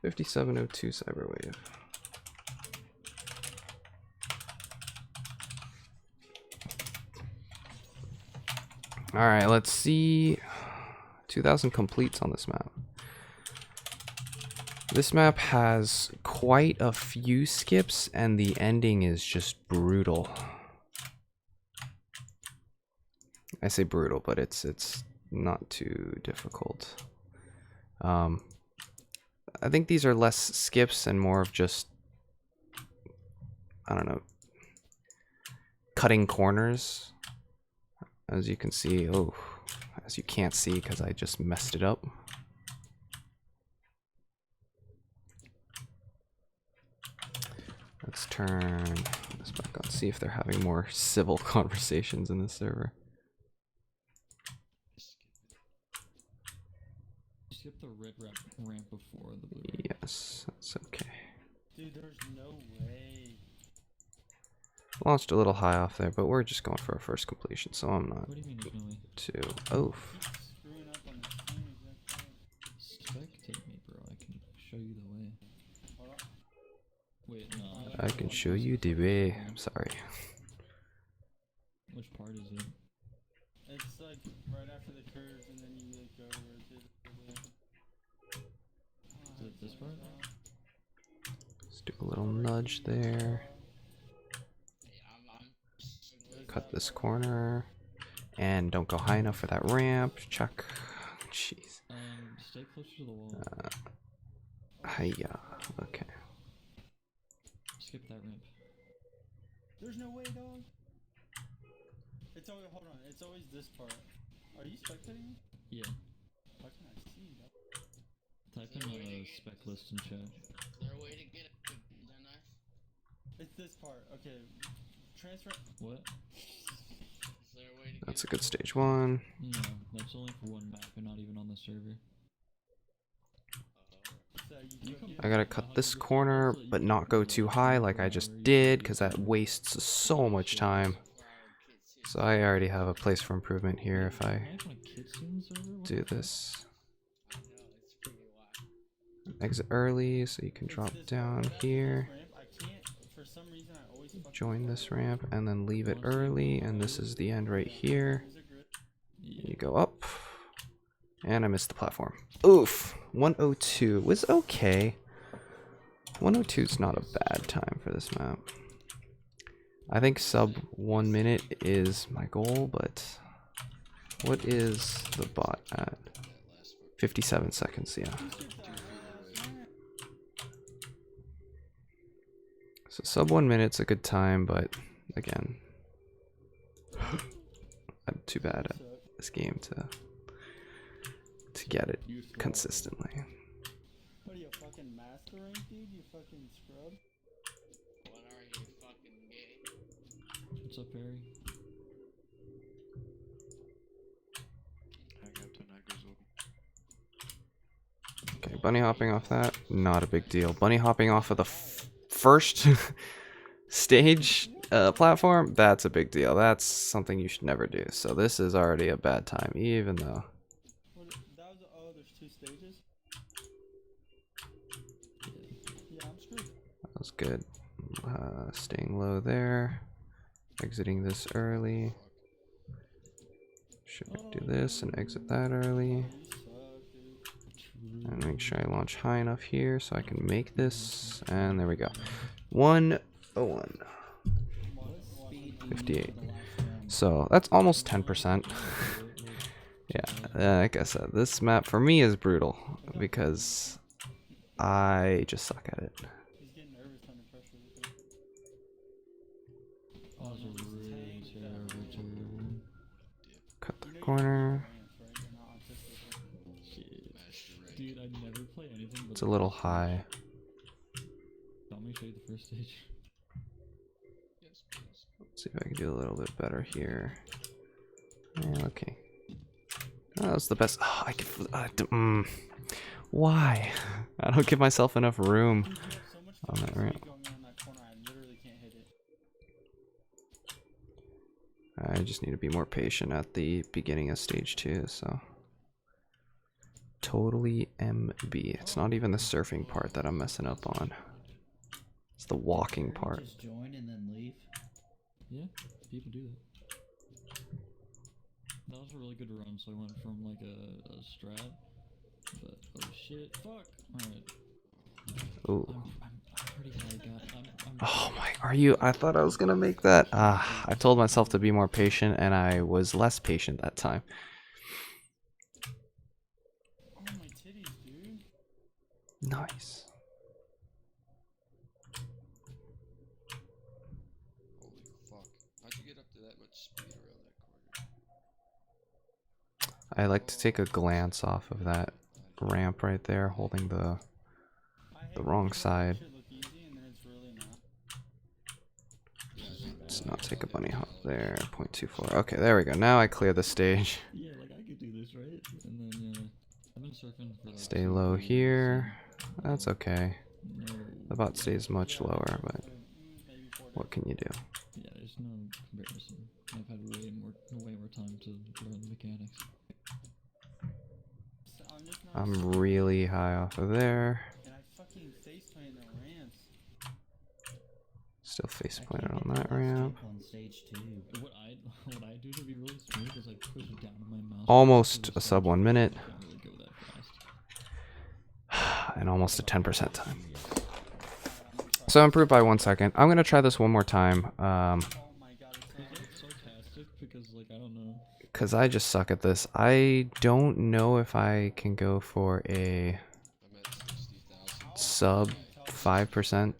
5702 Cyberwave. Alright, let's see. 2000 completes on this map. This map has quite a few skips, and the ending is just brutal. I say brutal, but it's not too difficult. I think these are less skips and more of just, I don't know, cutting corners. As you can see, oh, as you can't see because I just messed it up. Let's turn this back on, see if they're having more civil conversations in this server. Skip the red ramp before the blue. Yes, that's okay. Dude, there's no way. Launched a little high off there, but we're just going for our first completion, so I'm not What do you mean there's no way? too. Oh, Keep screwing up on the same exact part. Spectate me, bro. I can show you the way. Hold on. Wait, no. I can show you the way. I'm sorry. Which part is it? It's like right after the curves, and then you like go rotate it. Is it this part? Let's do a little nudge there. Cut this corner. And don't go high enough for that ramp. Chuck. Jeez. Stay closer to the wall. Hiya. Okay. Skip that ramp. There's no way, dog. It's always, hold on, it's always this part. Are you spectating me? Yeah. Why can't I see that? Type in a spec list in chat. Is there a way to get it? Is that nice? It's this part. Okay. Transfer. What? Is there a way to get That's a good stage 1. No, that's only for one map and not even on the server. So you took it. I gotta cut this corner, but not go too high like I just did, because that wastes so much time. So I already have a place for improvement here if I do this. I know, it's pretty wild. Exit early so you can drop down here. I can't, for some reason, I always fuck Join this ramp and then leave it early, and this is the end right here. Is it good? You go up, and I missed the platform. Oof, 102 was okay. 102 is not a bad time for this map. I think sub 1 minute is my goal, but what is the bot at? 57 seconds, yeah. So sub 1 minute's a good time, but again, I'm too bad at this game to get it consistently. What are you, fucking mastering, dude? You fucking scrub? What are you, fucking gay? What's up, Barry? I got 10 echoes open. Okay, bunny hopping off that, not a big deal. Bunny hopping off of the first stage platform, that's a big deal. That's something you should never do. So this is already a bad time, even though. What, that was, oh, there's 2 stages? Yeah, I'm screwed. That was good. Staying low there. Exiting this early. Should do this and exit that early. You suck, dude. And make sure I launch high enough here so I can make this. And there we go. 101. 58. So that's almost 10%. Yeah, like I said, this map for me is brutal because I just suck at it. He's getting nervous under pressure. That was a really terrible turn. Cut the corner. Shit. Dude, I never play anything but. It's a little high. Want me to show you the first stage? Yes, please. Let's see if I can do a little bit better here. Yeah, okay. Oh, that was the best. Oh, I can. Why? I don't give myself enough room Dude, you have so much on that fucking ramp. speed going on in that corner, I literally can't hit it. I just need to be more patient at the beginning of stage 2. So totally MB. It's not even the surfing part that I'm messing up on. It's the walking part. Just join and then leave. Yeah, people do that. That was a really good run, so I went from like a strat. But oh shit, fuck. Alright. Ooh. I'm pretty high, God. I'm Oh my, are you? I thought I was gonna make that. I told myself to be more patient and I was less patient that time. Oh, my titties, dude. Nice. Holy fuck. How'd you get up to that much speed around that corner? I like to take a glance off of that ramp right there, holding the I hate wrong when you side. make shit look easy and then it's really not. Let's not take a bunny hop there. 0.24. Okay, there we go. Now I clear the stage. Yeah, like I could do this, right? And then, I've been surfing for like Stay 2 low years, here. That's okay. No, The bot stays much lower, but Maybe 4 what can you do? yeah, there's no comparison. I've had way more time to learn the mechanics. So I'm just not I'm really high off of there. and I fucking face plant the ramps. Still face I planted can't on get that the left ramp. skip on stage 2. What I do to be really smooth is I push it down on my mouse. Almost to the a sub side 1 minute. so I can't really go that fast. And almost a 10% time. So improved by 1 second. I'm gonna try this one more time. Oh my god, Is it sarcastic? Because like I don't know. Cause I just suck at this. I don't know if I can go for a I'm at 60,000. sub 5%,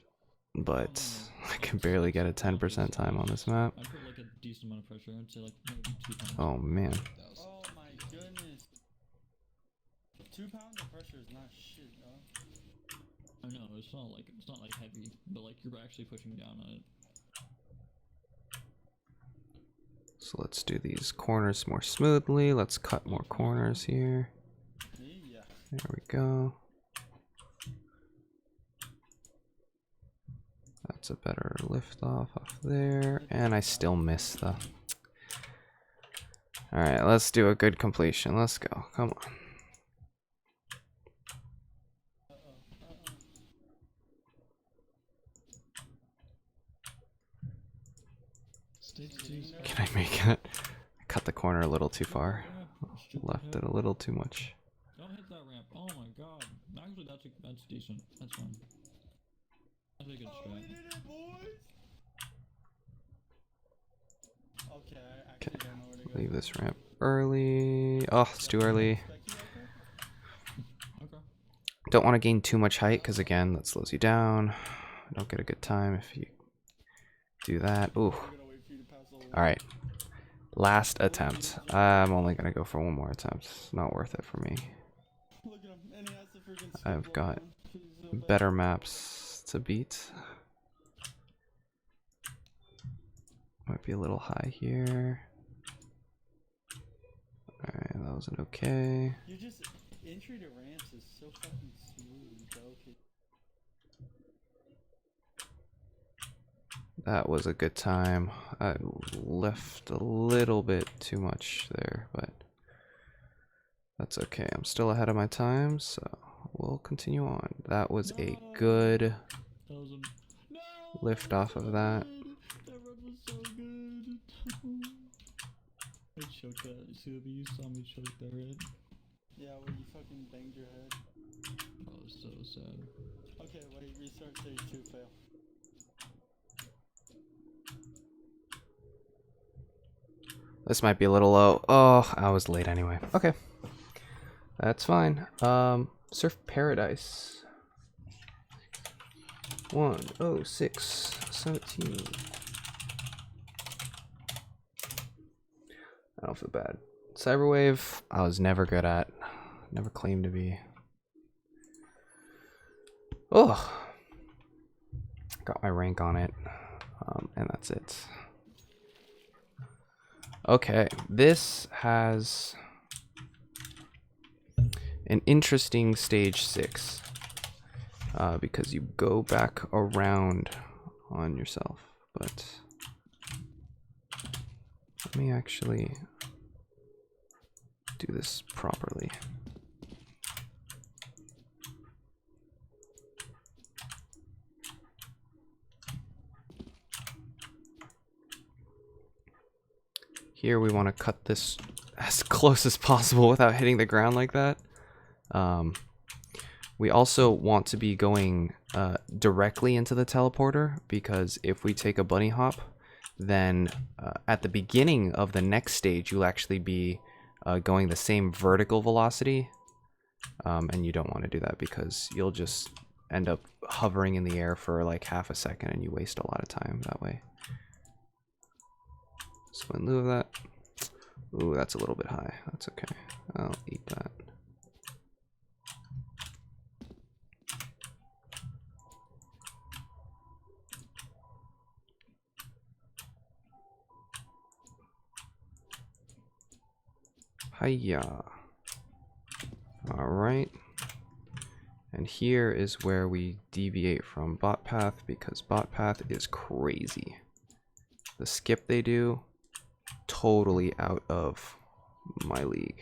but I can barely get a 10% time on this map. I put like a decent amount of pressure. I'd say like maybe 2 pounds. Oh man. Oh my goodness. 2 pounds of pressure is not shit, dog. I know it's not like heavy, but like you're actually pushing down on it. So let's do these corners more smoothly. Let's cut more corners here. Yeah. There we go. That's a better lift off there. And I still miss the... Alright, let's do a good completion. Let's go. Come on. Stage 2's Can I make it? I cut the corner a little too far. Left it a little too much. Don't hit that ramp. Oh my god. Actually, that's decent. That's fine. That's a good We strat. did it, boys! Okay, I actually don't know where to go. Leave this ramp early. Oh, it's too early. Don't want to gain too much height because again, that slows you down. Don't get a good time if you do that. Ooh. I'm gonna wait for you to pass the All right. Last attempt. I'm only gonna go for one more attempt. It's not worth it for me. Look at him, and he has the freaking skip I've logo got on. He's so bad. better maps to beat. Might be a little high here. Alright, that was an okay. You just entry to ramps is so fucking smooth and delicate. That was a good time. I left a little bit too much there, but that's okay. I'm still ahead of my time, so we'll continue on. That was a good That was a... No! lift off of that. That run was so good. I choked that. See, you saw me choke that, right? Yeah, where you fucking banged your head. That was so sad. Okay, wait, restart stage 2, fail. This might be a little low. Oh, I was late anyway. Okay. That's fine. Surf Paradise. 10617. I don't feel bad. Cyberwave, I was never good at. Never claimed to be. Oh. Got my rank on it. And that's it. Okay, this has an interesting stage 6 because you go back around on yourself, but let me actually do this properly. Here we want to cut this as close as possible without hitting the ground like that. We also want to be going directly into the teleporter because if we take a bunny hop, then at the beginning of the next stage you'll actually be going the same vertical velocity, and you don't want to do that because you'll just end up hovering in the air for like half a second and you waste a lot of time that way. So in lieu of that, ooh, that's a little bit high. That's okay. I'll eat that. Hiya. All right. And here is where we deviate from bot path because bot path is crazy. The skip they do, totally out of my league.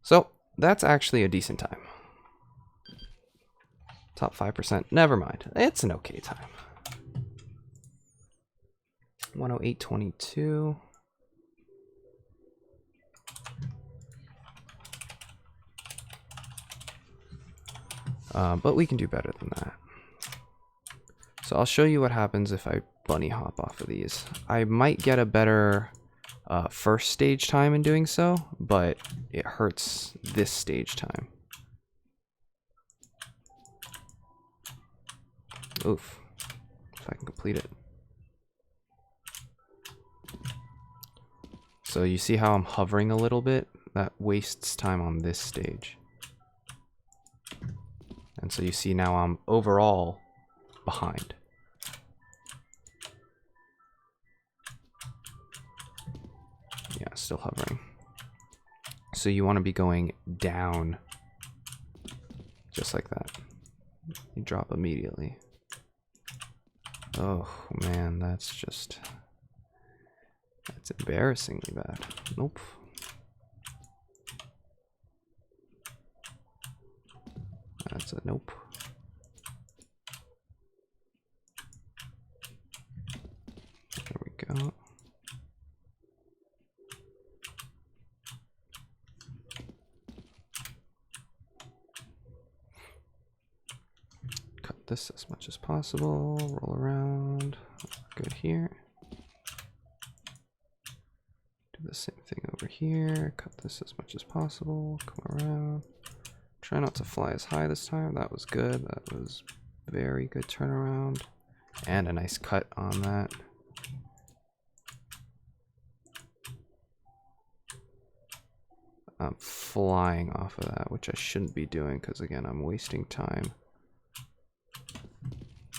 So that's actually a decent time. Top 5%, never mind. It's an okay time. 108.22. But we can do better than that. So I'll show you what happens if I bunny hop off of these. I might get a better first stage time in doing so, but it hurts this stage time. Oof. If I can complete it. So you see how I'm hovering a little bit? That wastes time on this stage. And so you see now I'm overall behind. Yeah, still hovering. So you want to be going down just like that. You drop immediately. Oh man, that's embarrassingly bad. Nope. That's a nope. There we go. Cut this as much as possible. Roll around. Good here. Do the same thing over here. Cut this as much as possible. Come around. Try not to fly as high this time. That was good. That was very good turnaround. And a nice cut on that. I'm flying off of that, which I shouldn't be doing because, again, I'm wasting time.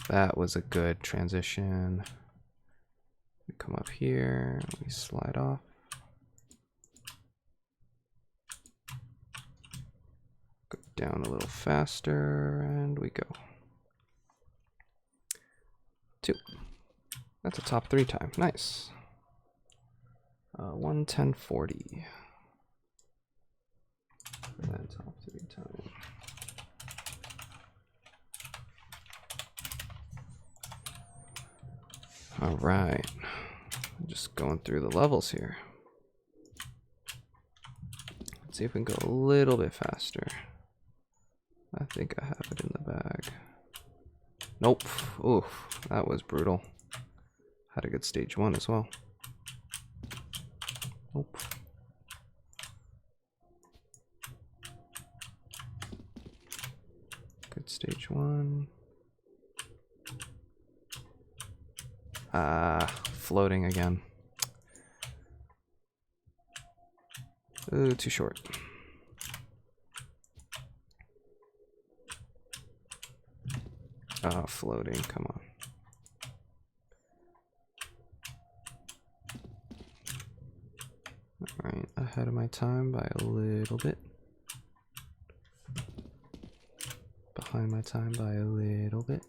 That was a good transition. We come up here, we slide off. Go down a little faster, and we go. 2. That's a top 3 time. Nice. 1:10:40. For that top 3 time. All right. Just going through the levels here. Let's see if we can go a little bit faster. I think I have it in the bag. Nope. Oof, that was brutal. Had a good stage 1 as well. Nope. Good stage 1. Floating again. Ooh, too short. Floating, come on. Alright, ahead of my time by a little bit. Behind my time by a little bit.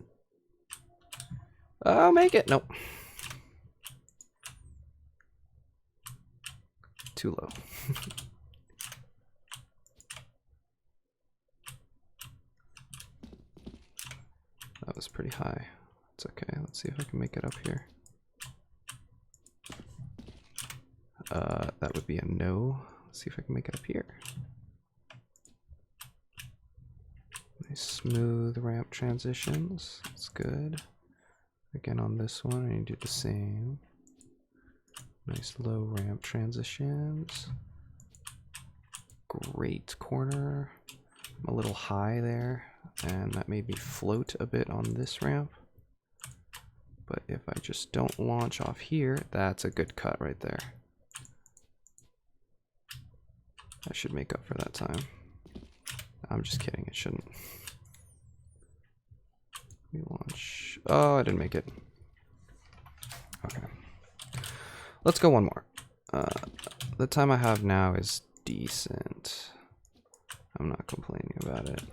I'll make it. Nope. Too low. That was pretty high. It's okay. Let's see if I can make it up here. That would be a no. Let's see if I can make it up here. Nice smooth ramp transitions. That's good. Again on this one, I need to do the same. Nice low ramp transitions. Great corner. I'm a little high there, and that made me float a bit on this ramp. But if I just don't launch off here, that's a good cut right there. I should make up for that time. I'm just kidding, it shouldn't. We launch. Oh, I didn't make it. Okay. Let's go one more. The time I have now is decent. I'm not complaining about it.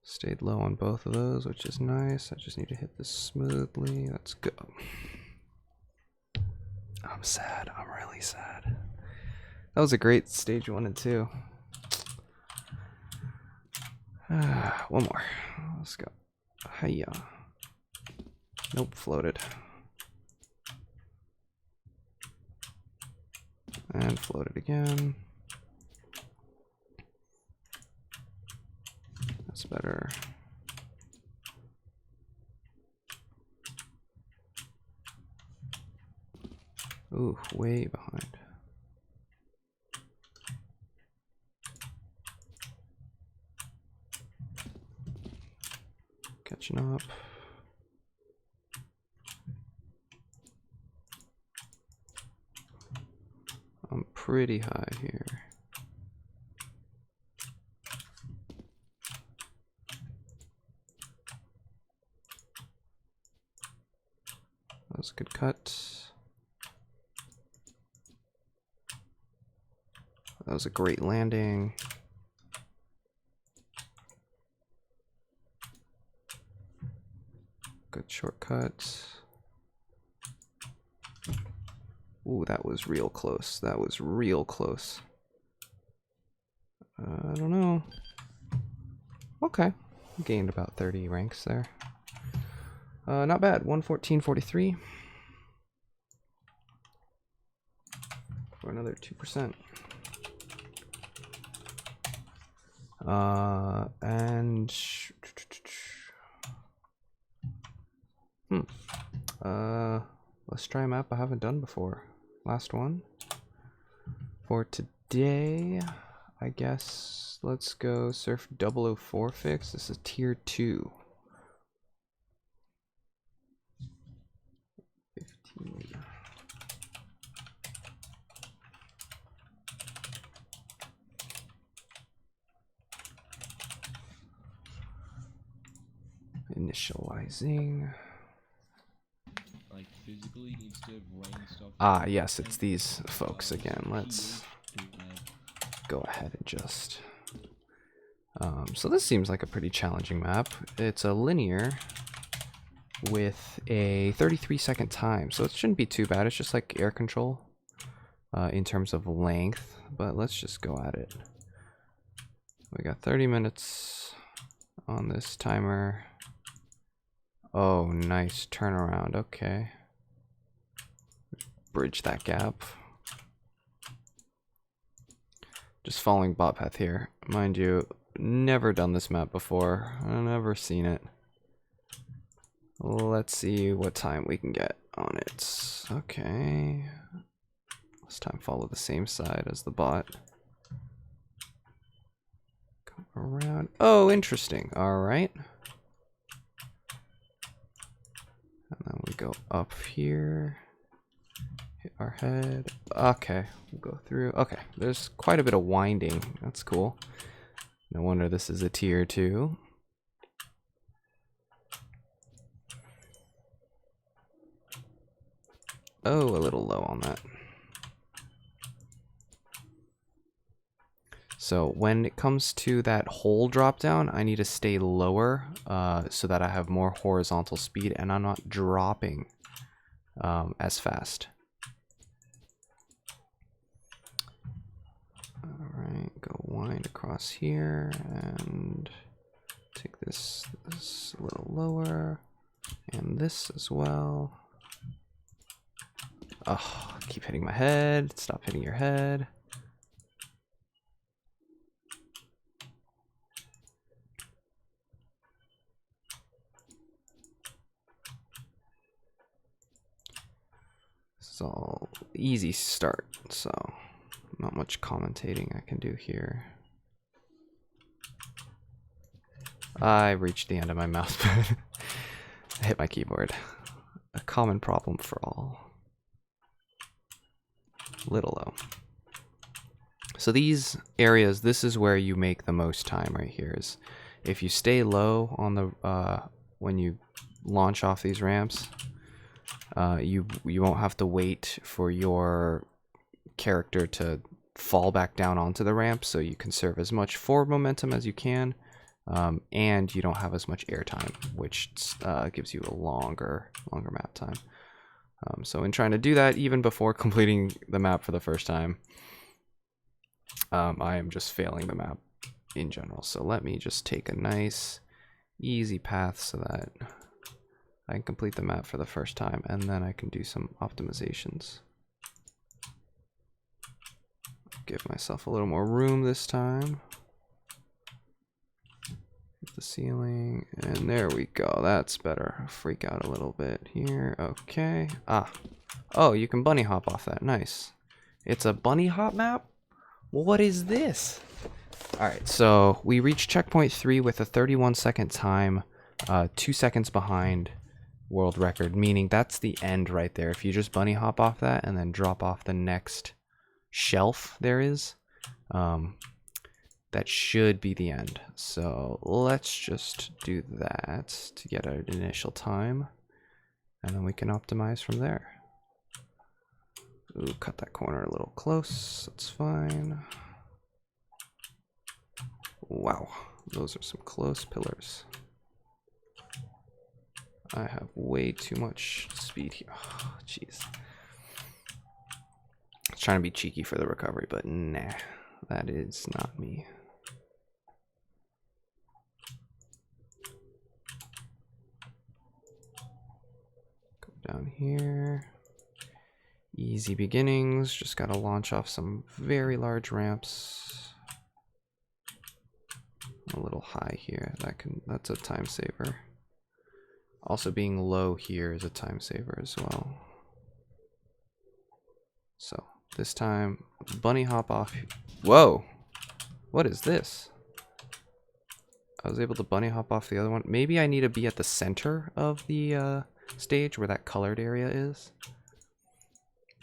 Stayed low on both of those, which is nice. I just need to hit this smoothly. Let's go. I'm sad. I'm really sad. That was a great stage 1 and 2. One more. Let's go. Hiya. Nope, floated. And floated again. That's better. Ooh, way behind. Catching up. I'm pretty high here. That was a good cut. That was a great landing. Good shortcut. Ooh, that was real close. That was real close. I don't know. Okay. Gained about 30 ranks there. Not bad. 114.43. For another 2%. And let's try a map I haven't done before. Last one. For today, I guess let's go Surf 004 fix. This is tier 2. 15. Initializing. Like physically instead of writing stuff. Ah, yes, it's these folks again. Let's go ahead and just... so this seems like a pretty challenging map. It's a linear with a 33-second time, so it shouldn't be too bad. It's just like air control in terms of length, but let's just go at it. We got 30 minutes on this timer. Oh, nice turnaround. Okay. Bridge that gap. Just following bot path here. Mind you, never done this map before. I've never seen it. Let's see what time we can get on it. Okay. This time follow the same side as the bot. Come around. Oh, interesting. Alright. And then we go up here. Hit our head. Okay, we'll go through. Okay, there's quite a bit of winding. That's cool. No wonder this is a tier 2. Oh, a little low on that. So when it comes to that hole drop down, I need to stay lower so that I have more horizontal speed and I'm not dropping as fast. Alright, go wind across here and take this a little lower and this as well. Oh, keep hitting my head. Stop hitting your head. This is all easy start, so not much commentating I can do here. I reached the end of my mouse pad. I hit my keyboard. A common problem for all. Little low. So these areas, this is where you make the most time right here. Is if you stay low on the when you launch off these ramps, you won't have to wait for your character to fall back down onto the ramp, so you conserve as much forward momentum as you can, and you don't have as much air time, which gives you a longer map time. So in trying to do that, even before completing the map for the first time, I am just failing the map in general. So let me just take a nice, easy path so that I can complete the map for the first time, and then I can do some optimizations. Give myself a little more room this time. Hit the ceiling, and there we go. That's better. Freak out a little bit here. Okay. Ah. Oh, you can bunny hop off that. Nice. It's a bunny hop map? What is this? Alright, so we reached checkpoint 3 with a 31-second time, 2 seconds behind world record, meaning that's the end right there. If you just bunny hop off that and then drop off the next shelf there is, that should be the end. So let's just do that to get an initial time, and then we can optimize from there. Ooh, cut that corner a little close. That's fine. Wow, those are some close pillars. I have way too much speed here. Oh, jeez. I was trying to be cheeky for the recovery, but nah, that is not me. Go down here. Easy beginnings. Just gotta launch off some very large ramps. A little high here. That's a time saver. Also being low here is a time saver as well. So this time, bunny hop off. Whoa! What is this? I was able to bunny hop off the other one. Maybe I need to be at the center of the stage where that colored area is.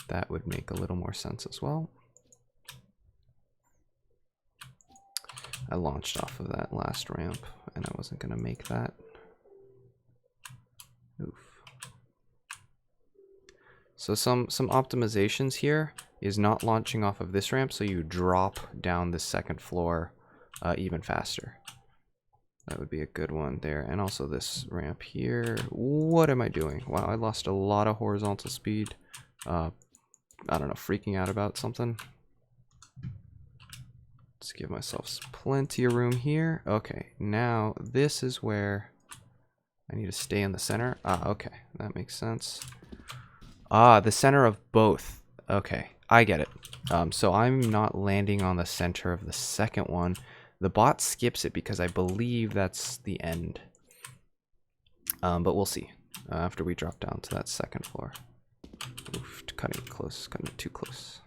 That would make a little more sense as well. I launched off of that last ramp, and I wasn't going to make that. Oof. So some optimizations here is not launching off of this ramp, so you drop down the second floor even faster. That would be a good one there. And also this ramp here. What am I doing? Wow, I lost a lot of horizontal speed. I don't know, freaking out about something. Let's give myself plenty of room here. Okay, now this is where I need to stay in the center. Ah, okay, that makes sense. Ah, the center of both. Okay, I get it. So I'm not landing on the center of the second one. The bot skips it because I believe that's the end. But we'll see after we drop down to that second floor. Oof, cutting it close, cutting it too close.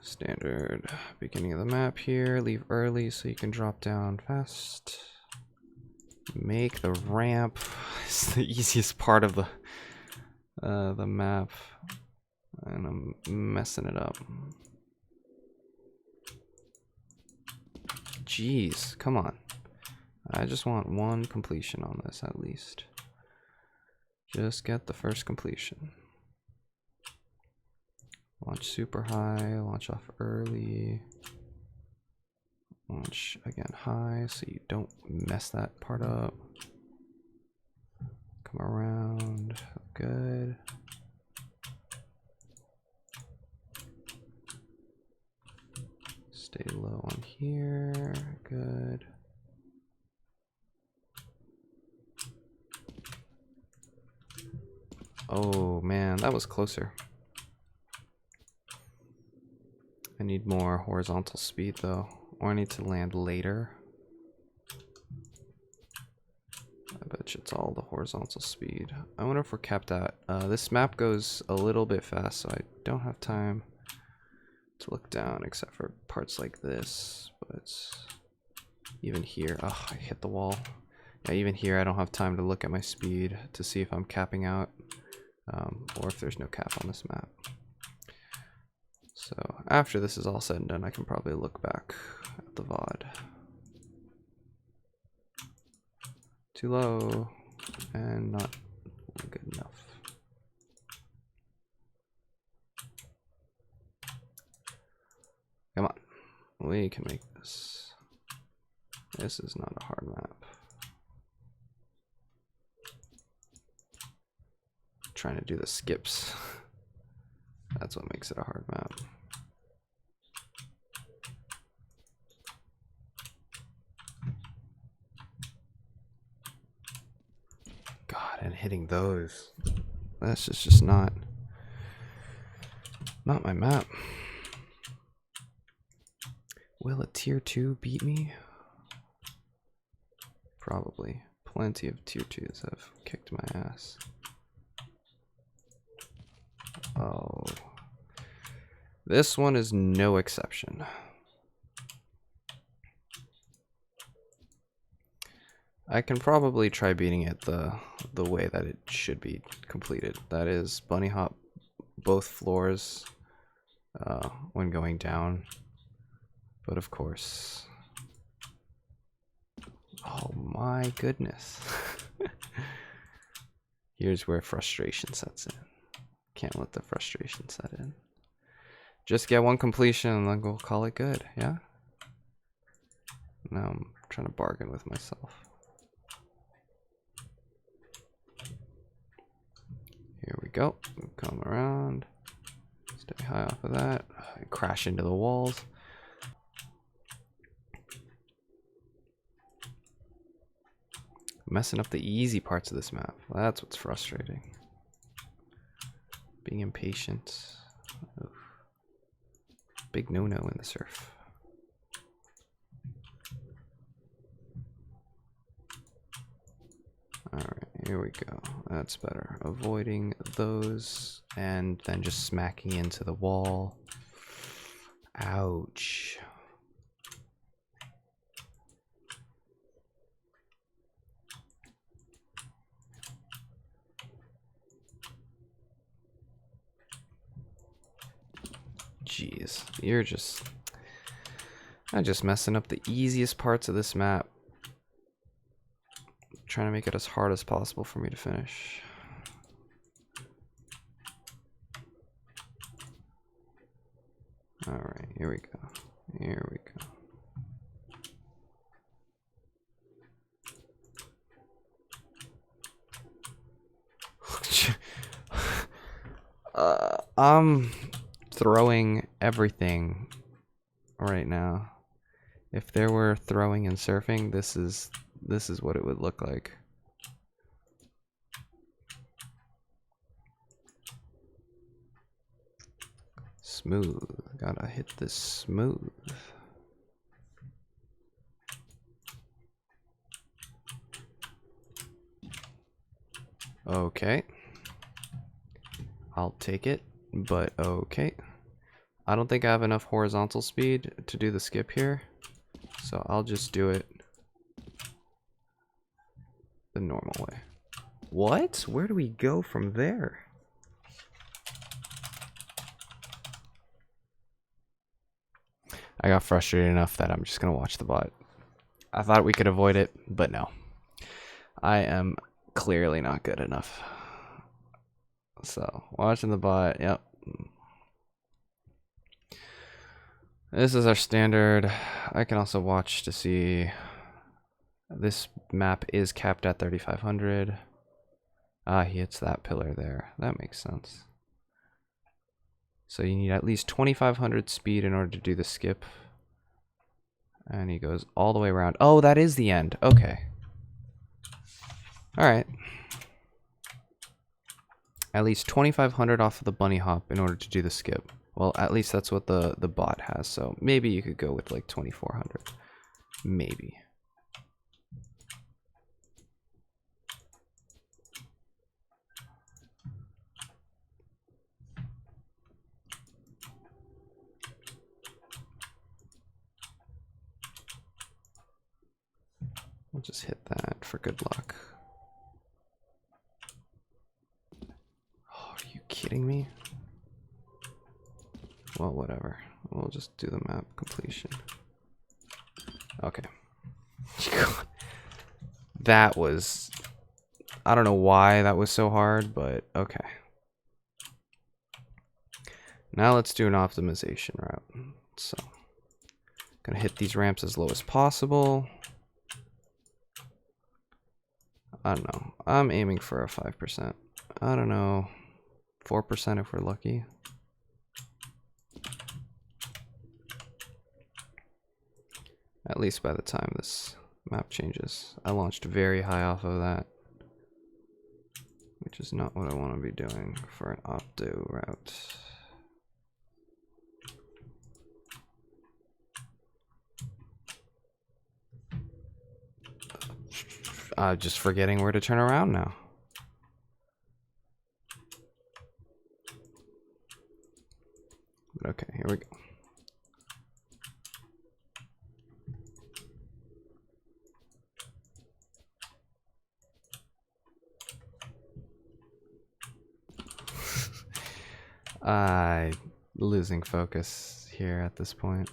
Standard beginning of the map here. Leave early so you can drop down fast. Make the ramp. It's the easiest part of the map, and I'm messing it up. Jeez, come on. I just want one completion on this at least. Just get the first completion. Launch super high, launch off early. Launch again high so you don't mess that part up. Come around, good. Stay low on here, good. Oh man, that was closer. I need more horizontal speed though, or I need to land later. I bet you it's all the horizontal speed. I wonder if we're capped out. This map goes a little bit fast, so I don't have time to look down except for parts like this. But even here, oh, I hit the wall. Yeah, even here I don't have time to look at my speed to see if I'm capping out, or if there's no cap on this map. So after this is all said and done, I can probably look back at the VOD. Too low and not good enough. Come on, we can make this. This is not a hard map. Trying to do the skips. That's what makes it a hard map. God, and hitting those. That's just not my map. Will a tier 2 beat me? Probably. Plenty of tier 2s have kicked my ass. Oh. This one is no exception. I can probably try beating it the way that it should be completed. That is bunny hop both floors when going down. But of course. Oh my goodness. Here's where frustration sets in. Can't let the frustration set in. Just get one completion and then we'll call it good, yeah? Now I'm trying to bargain with myself. Here we go. Come around. Stay high off of that. Crash into the walls. Messing up the easy parts of this map. That's what's frustrating. Being impatient. Oof. Big no-no in the surf. here we go. That's better. Avoiding those and then just smacking into the wall. Ouch. Jeez, you're just messing up the easiest parts of this map. Trying to make it as hard as possible for me to finish. Alright, here we go. Here we go. I'm throwing everything right now. If there were throwing and surfing, this is what it would look like. Smooth. Gotta hit this smooth. Okay. I'll take it, but okay. I don't think I have enough horizontal speed to do the skip here, so I'll just do it the normal way. What? Where do we go from there? I got frustrated enough that I'm just gonna watch the bot. I thought we could avoid it, but no. I am clearly not good enough. So, watching the bot, yep. This is our standard. I can also watch to see this map is capped at 3,500. Ah, he hits that pillar there. That makes sense. So you need at least 2,500 speed in order to do the skip. And he goes all the way around. Oh, that is the end. Okay. Alright. At least 2,500 off of the bunny hop in order to do the skip. Well, at least that's what the bot has. So maybe you could go with like 2,400. Maybe. We'll just hit that for good luck. Oh, are you kidding me? Well, whatever. We'll just do the map completion. Okay. That was... I don't know why that was so hard, but okay. Now let's do an optimization route. So, gonna hit these ramps as low as possible. I don't know. I'm aiming for a 5%. I don't know. 4% if we're lucky. At least by the time this map changes. I launched very high off of that, which is not what I want to be doing for an opto route. Just forgetting where to turn around now. But okay, here we go. Losing focus here at this point.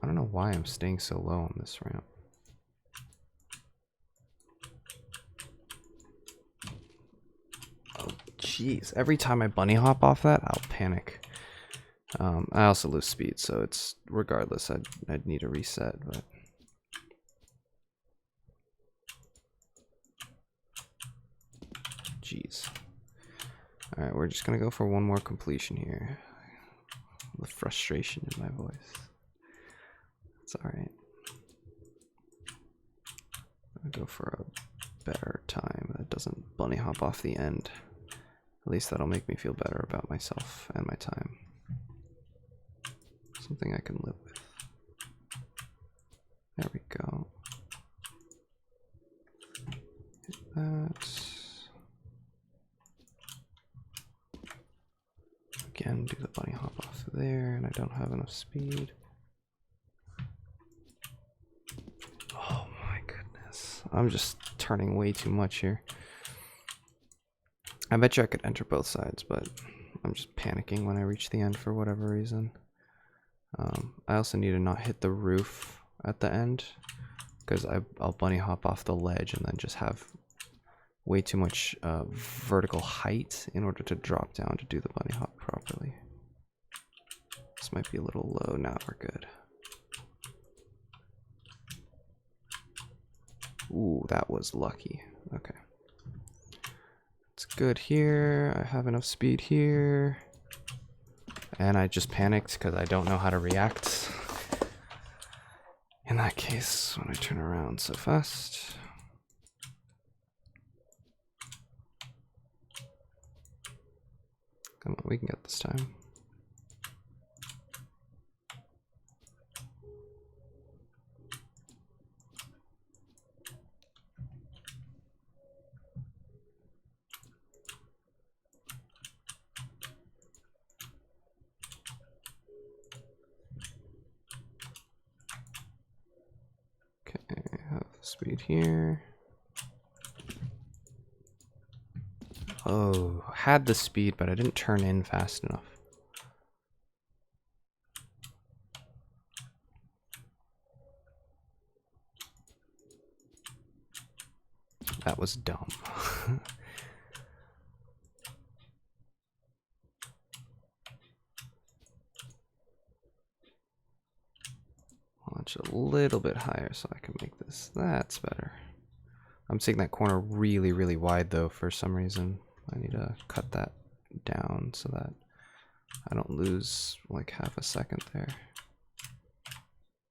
I don't know why I'm staying so low on this ramp. Oh, jeez. Every time I bunny hop off that, I'll panic. I also lose speed, so it's regardless. I'd need a reset, but jeez. All right, we're just gonna go for one more completion here. The frustration in my voice. It's all right. I'll go for a better time that doesn't bunny hop off the end At least that'll make me feel better about myself and my time. Something I can live with. There we go. Hit that. Again, do the bunny hop off there, and I don't have enough speed. Oh my goodness. I'm just turning way too much here. I bet you I could enter both sides, but I'm just panicking when I reach the end for whatever reason. I also need to not hit the roof at the end, because I'll bunny hop off the ledge and then just have way too much vertical height in order to drop down to do the bunny hop properly. This might be a little low. Now we're good. Ooh, that was lucky. Okay. It's good here. I have enough speed here. And I just panicked because I don't know how to react in that case when I turn around so fast. Come on, we can get this time. Okay, have the speed here. Oh, had the speed, but I didn't turn in fast enough. That was dumb. Launch a little bit higher so I can make this. That's better. I'm seeing that corner really, really wide though for some reason. I need to cut that down so that I don't lose like half a second there.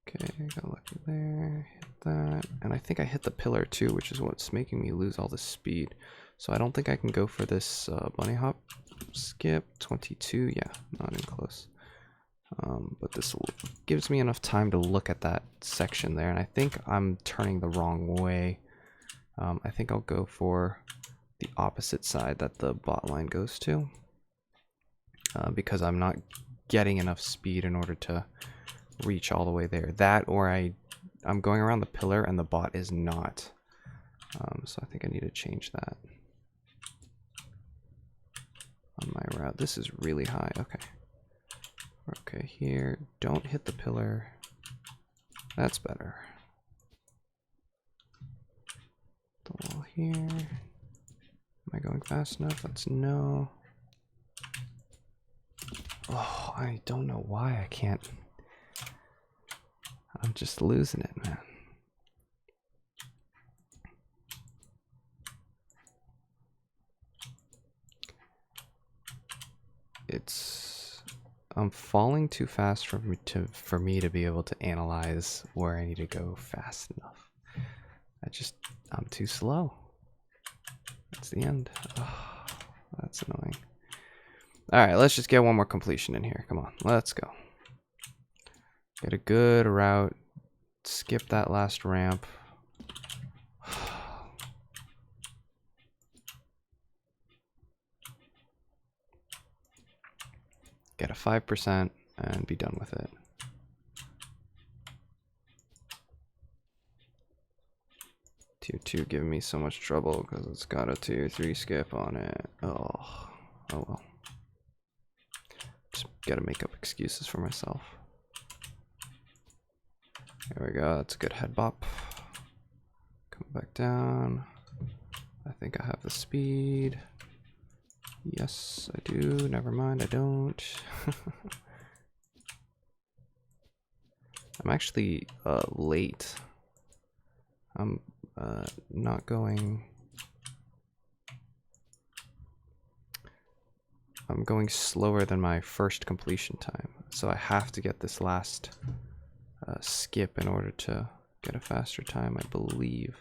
Okay, got lucky there, hit that. And I think I hit the pillar too, which is what's making me lose all the speed. So I don't think I can go for this bunny hop skip. 22, yeah, not even close. But this gives me enough time to look at that section there. And I think I'm turning the wrong way. I think I'll go for the opposite side that the bot line goes to, because I'm not getting enough speed in order to reach all the way there. That, or I'm going around the pillar and the bot is not. So I think I need to change that on my route. This is really high. Okay. Okay, here. Don't hit the pillar. That's better. The wall here. Am I going fast enough? That's no. Oh, I don't know why I can't. I'm just losing it, man. I'm falling too fast for me to be able to analyze where I need to go fast enough. I'm too slow. That's the end. Oh, that's annoying. Alright, let's just get one more completion in here. Come on, let's go. Get a good route. Skip that last ramp. Get a 5% and be done with it. Tier 2 giving me so much trouble because it's got a tier 3 skip on it. Oh well. Just gotta make up excuses for myself. There we go, that's a good head bop. Come back down. I think I have the speed. Yes, I do. Never mind, I don't. I'm actually late. I'm not going. I'm going slower than my first completion time, so I have to get this last skip in order to get a faster time, I believe.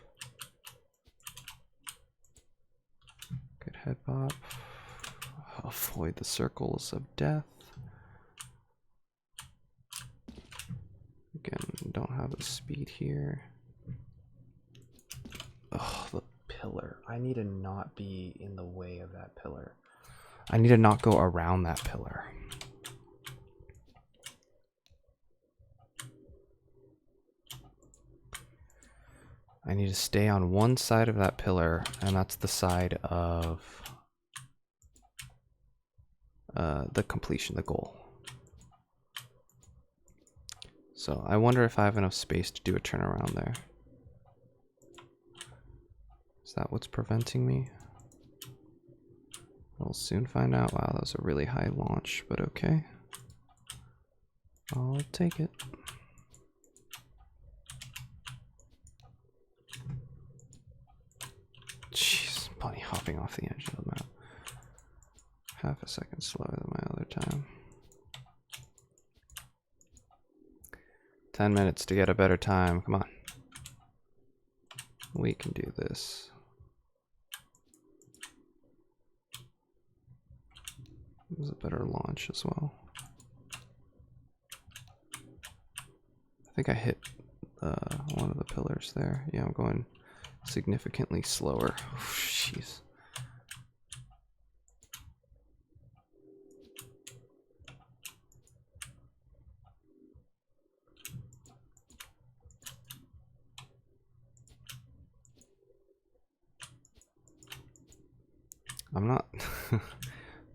Good head bop. Avoid the circles of death. Again, don't have the speed here. Oh, the pillar. I need to not be in the way of that pillar. I need to not go around that pillar. I need to stay on one side of that pillar, and that's the side of the completion, the goal. So I wonder if I have enough space to do a turnaround there. Is that what's preventing me? We'll soon find out. Wow, that was a really high launch, but okay. I'll take it. Jeez, bunny hopping off the edge of the map. Half a second slower than my other time. 10 minutes to get a better time. Come on. We can do this. It was a better launch as well. I think I hit one of the pillars there. Yeah, I'm going significantly slower. Jeez. I'm not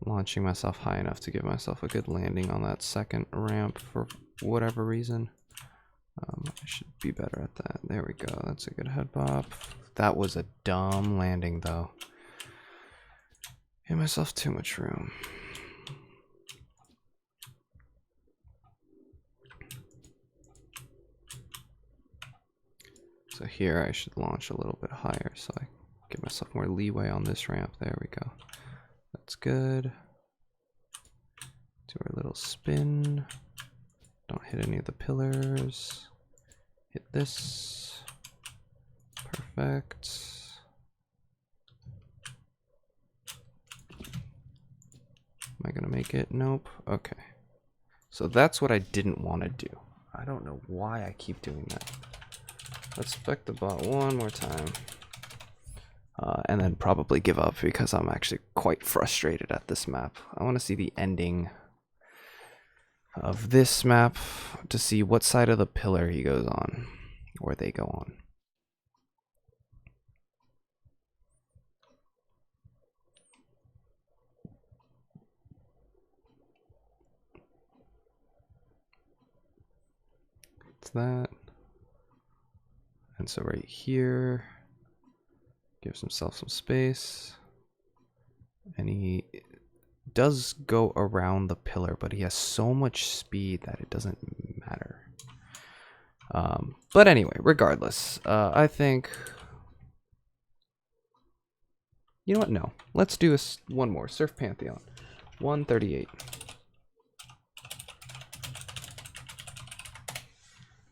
launching myself high enough to give myself a good landing on that second ramp for whatever reason. I should be better at that. There we go. That's a good head bop. That was a dumb landing, though. Gave myself too much room. So here I should launch a little bit higher so I give myself more leeway on this ramp. There we go. That's good. Do our little spin. Don't hit any of the pillars. Hit this. Perfect. Am I gonna make it? Nope. Okay. So that's what I didn't want to do. I don't know why I keep doing that. Let's spec the bot one more time. And then probably give up because I'm actually quite frustrated at this map. I want to see the ending of this map to see what side of the pillar he goes on, or they go on. It's that. And so right here, gives himself some space. And he does go around the pillar, but he has so much speed that it doesn't matter. But anyway, regardless, I think... You know what? No. Let's do one more. Surf Pantheon. 138.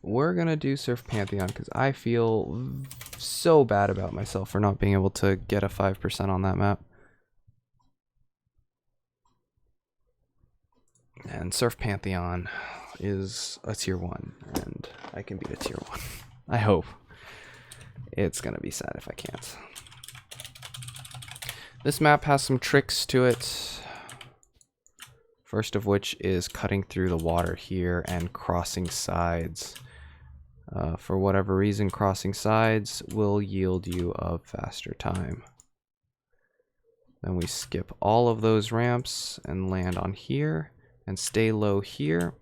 We're gonna do Surf Pantheon because I feel so bad about myself for not being able to get a 5% on that map. And Surf Pantheon is a tier 1, and I can beat a tier 1. I hope. It's gonna be sad if I can't. This map has some tricks to it. First of which is cutting through the water here and crossing sides. For whatever reason, crossing sides will yield you a faster time. Then we skip all of those ramps and land on here and stay low here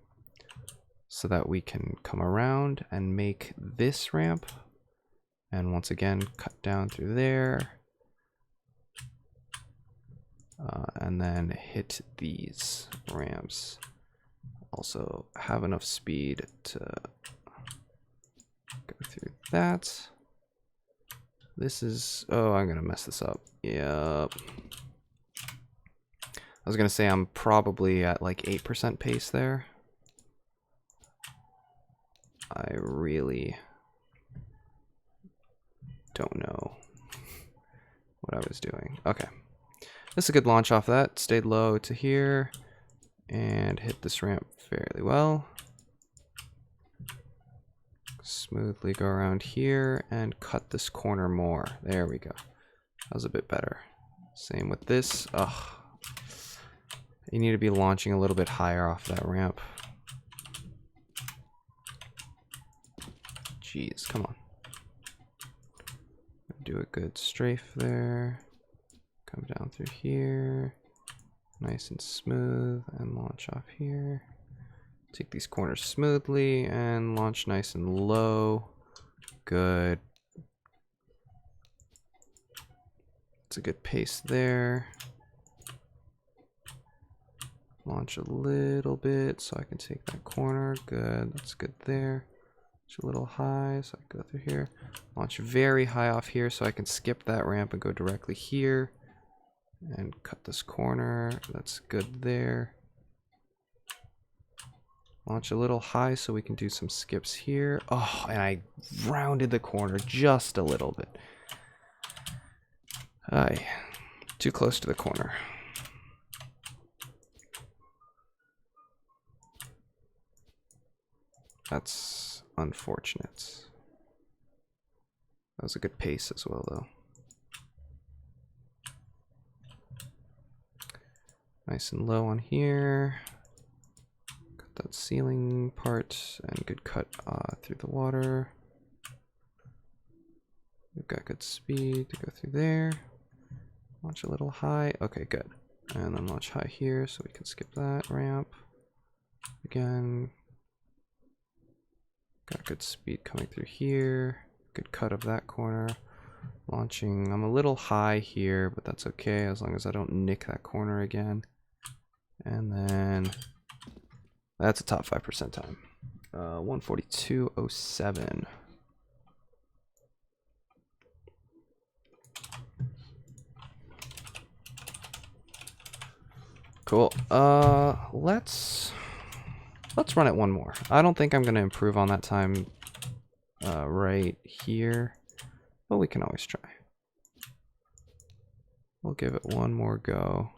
so that we can come around and make this ramp. And once again, cut down through there. And then hit these ramps. Also have enough speed to go through that. This is... Oh, I'm gonna mess this up. Yep. I was gonna say I'm probably at like 8% pace there. I really don't know what I was doing. Okay. this is a good launch off that. Stayed low to here and hit this ramp fairly well. Smoothly go around here and cut this corner more. There we go. That was a bit better. Same with this. Ugh. You need to be launching a little bit higher off that ramp. Jeez, come on. Do a good strafe there. Come down through here. Nice and smooth. And launch off here. Take these corners smoothly and launch nice and low. Good. It's a good pace there. Launch a little bit so I can take that corner. Good. That's good there. Launch a little high so I can go through here. Launch very high off here so I can skip that ramp and go directly here. And cut this corner. That's good there. Launch a little high so we can do some skips here. Oh, and I rounded the corner just a little bit. Aye, too close to the corner. That's unfortunate. That was a good pace as well, though. Nice and low on here. That ceiling part and good cut through the water. We've got good speed to go through there. Launch a little high. Okay, good. And then launch high here so we can skip that ramp. Again. Got good speed coming through here. Good cut of that corner. Launching. I'm a little high here, but that's okay as long as I don't nick that corner again. And then that's a top 5% time. 142.07. Cool. Let's run it one more. I don't think I'm gonna improve on that time right here, but we can always try. We'll give it one more go.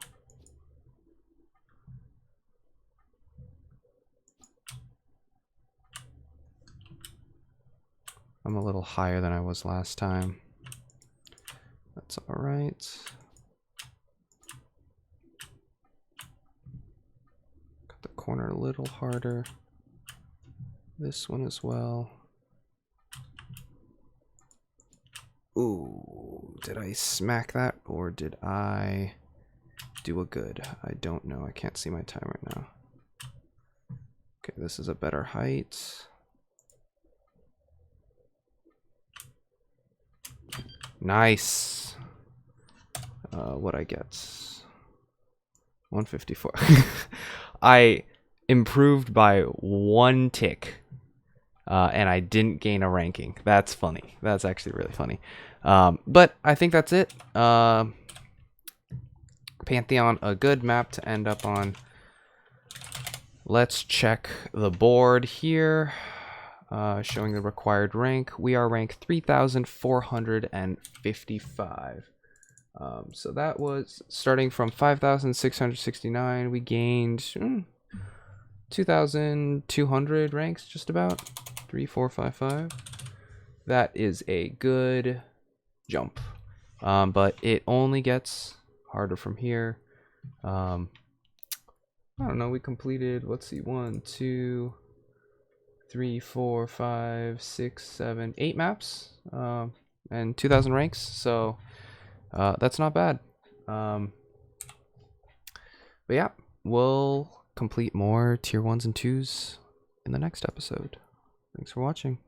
I'm a little higher than I was last time. That's all right. Cut the corner a little harder. This one as well. Ooh, did I smack that or did I do a good? I don't know. I can't see my time right now. Okay, this is a better height. Nice. What I get? 154. I improved by 1 tick. And I didn't gain a ranking. That's funny. That's actually really funny. But I think that's it. Pantheon, a good map to end up on. Let's check the board here. Showing the required rank. We are ranked 3,455. So that was starting from 5,669. We gained 2,200 ranks, just about. 3,455. That is a good jump. But it only gets harder from here. I don't know. We completed, let's see, 1, 2, 3, 4, 5, 6, 7, 8 maps and 2,000 ranks. So that's not bad. But yeah, we'll complete more tier 1s and 2s in the next episode. Thanks for watching.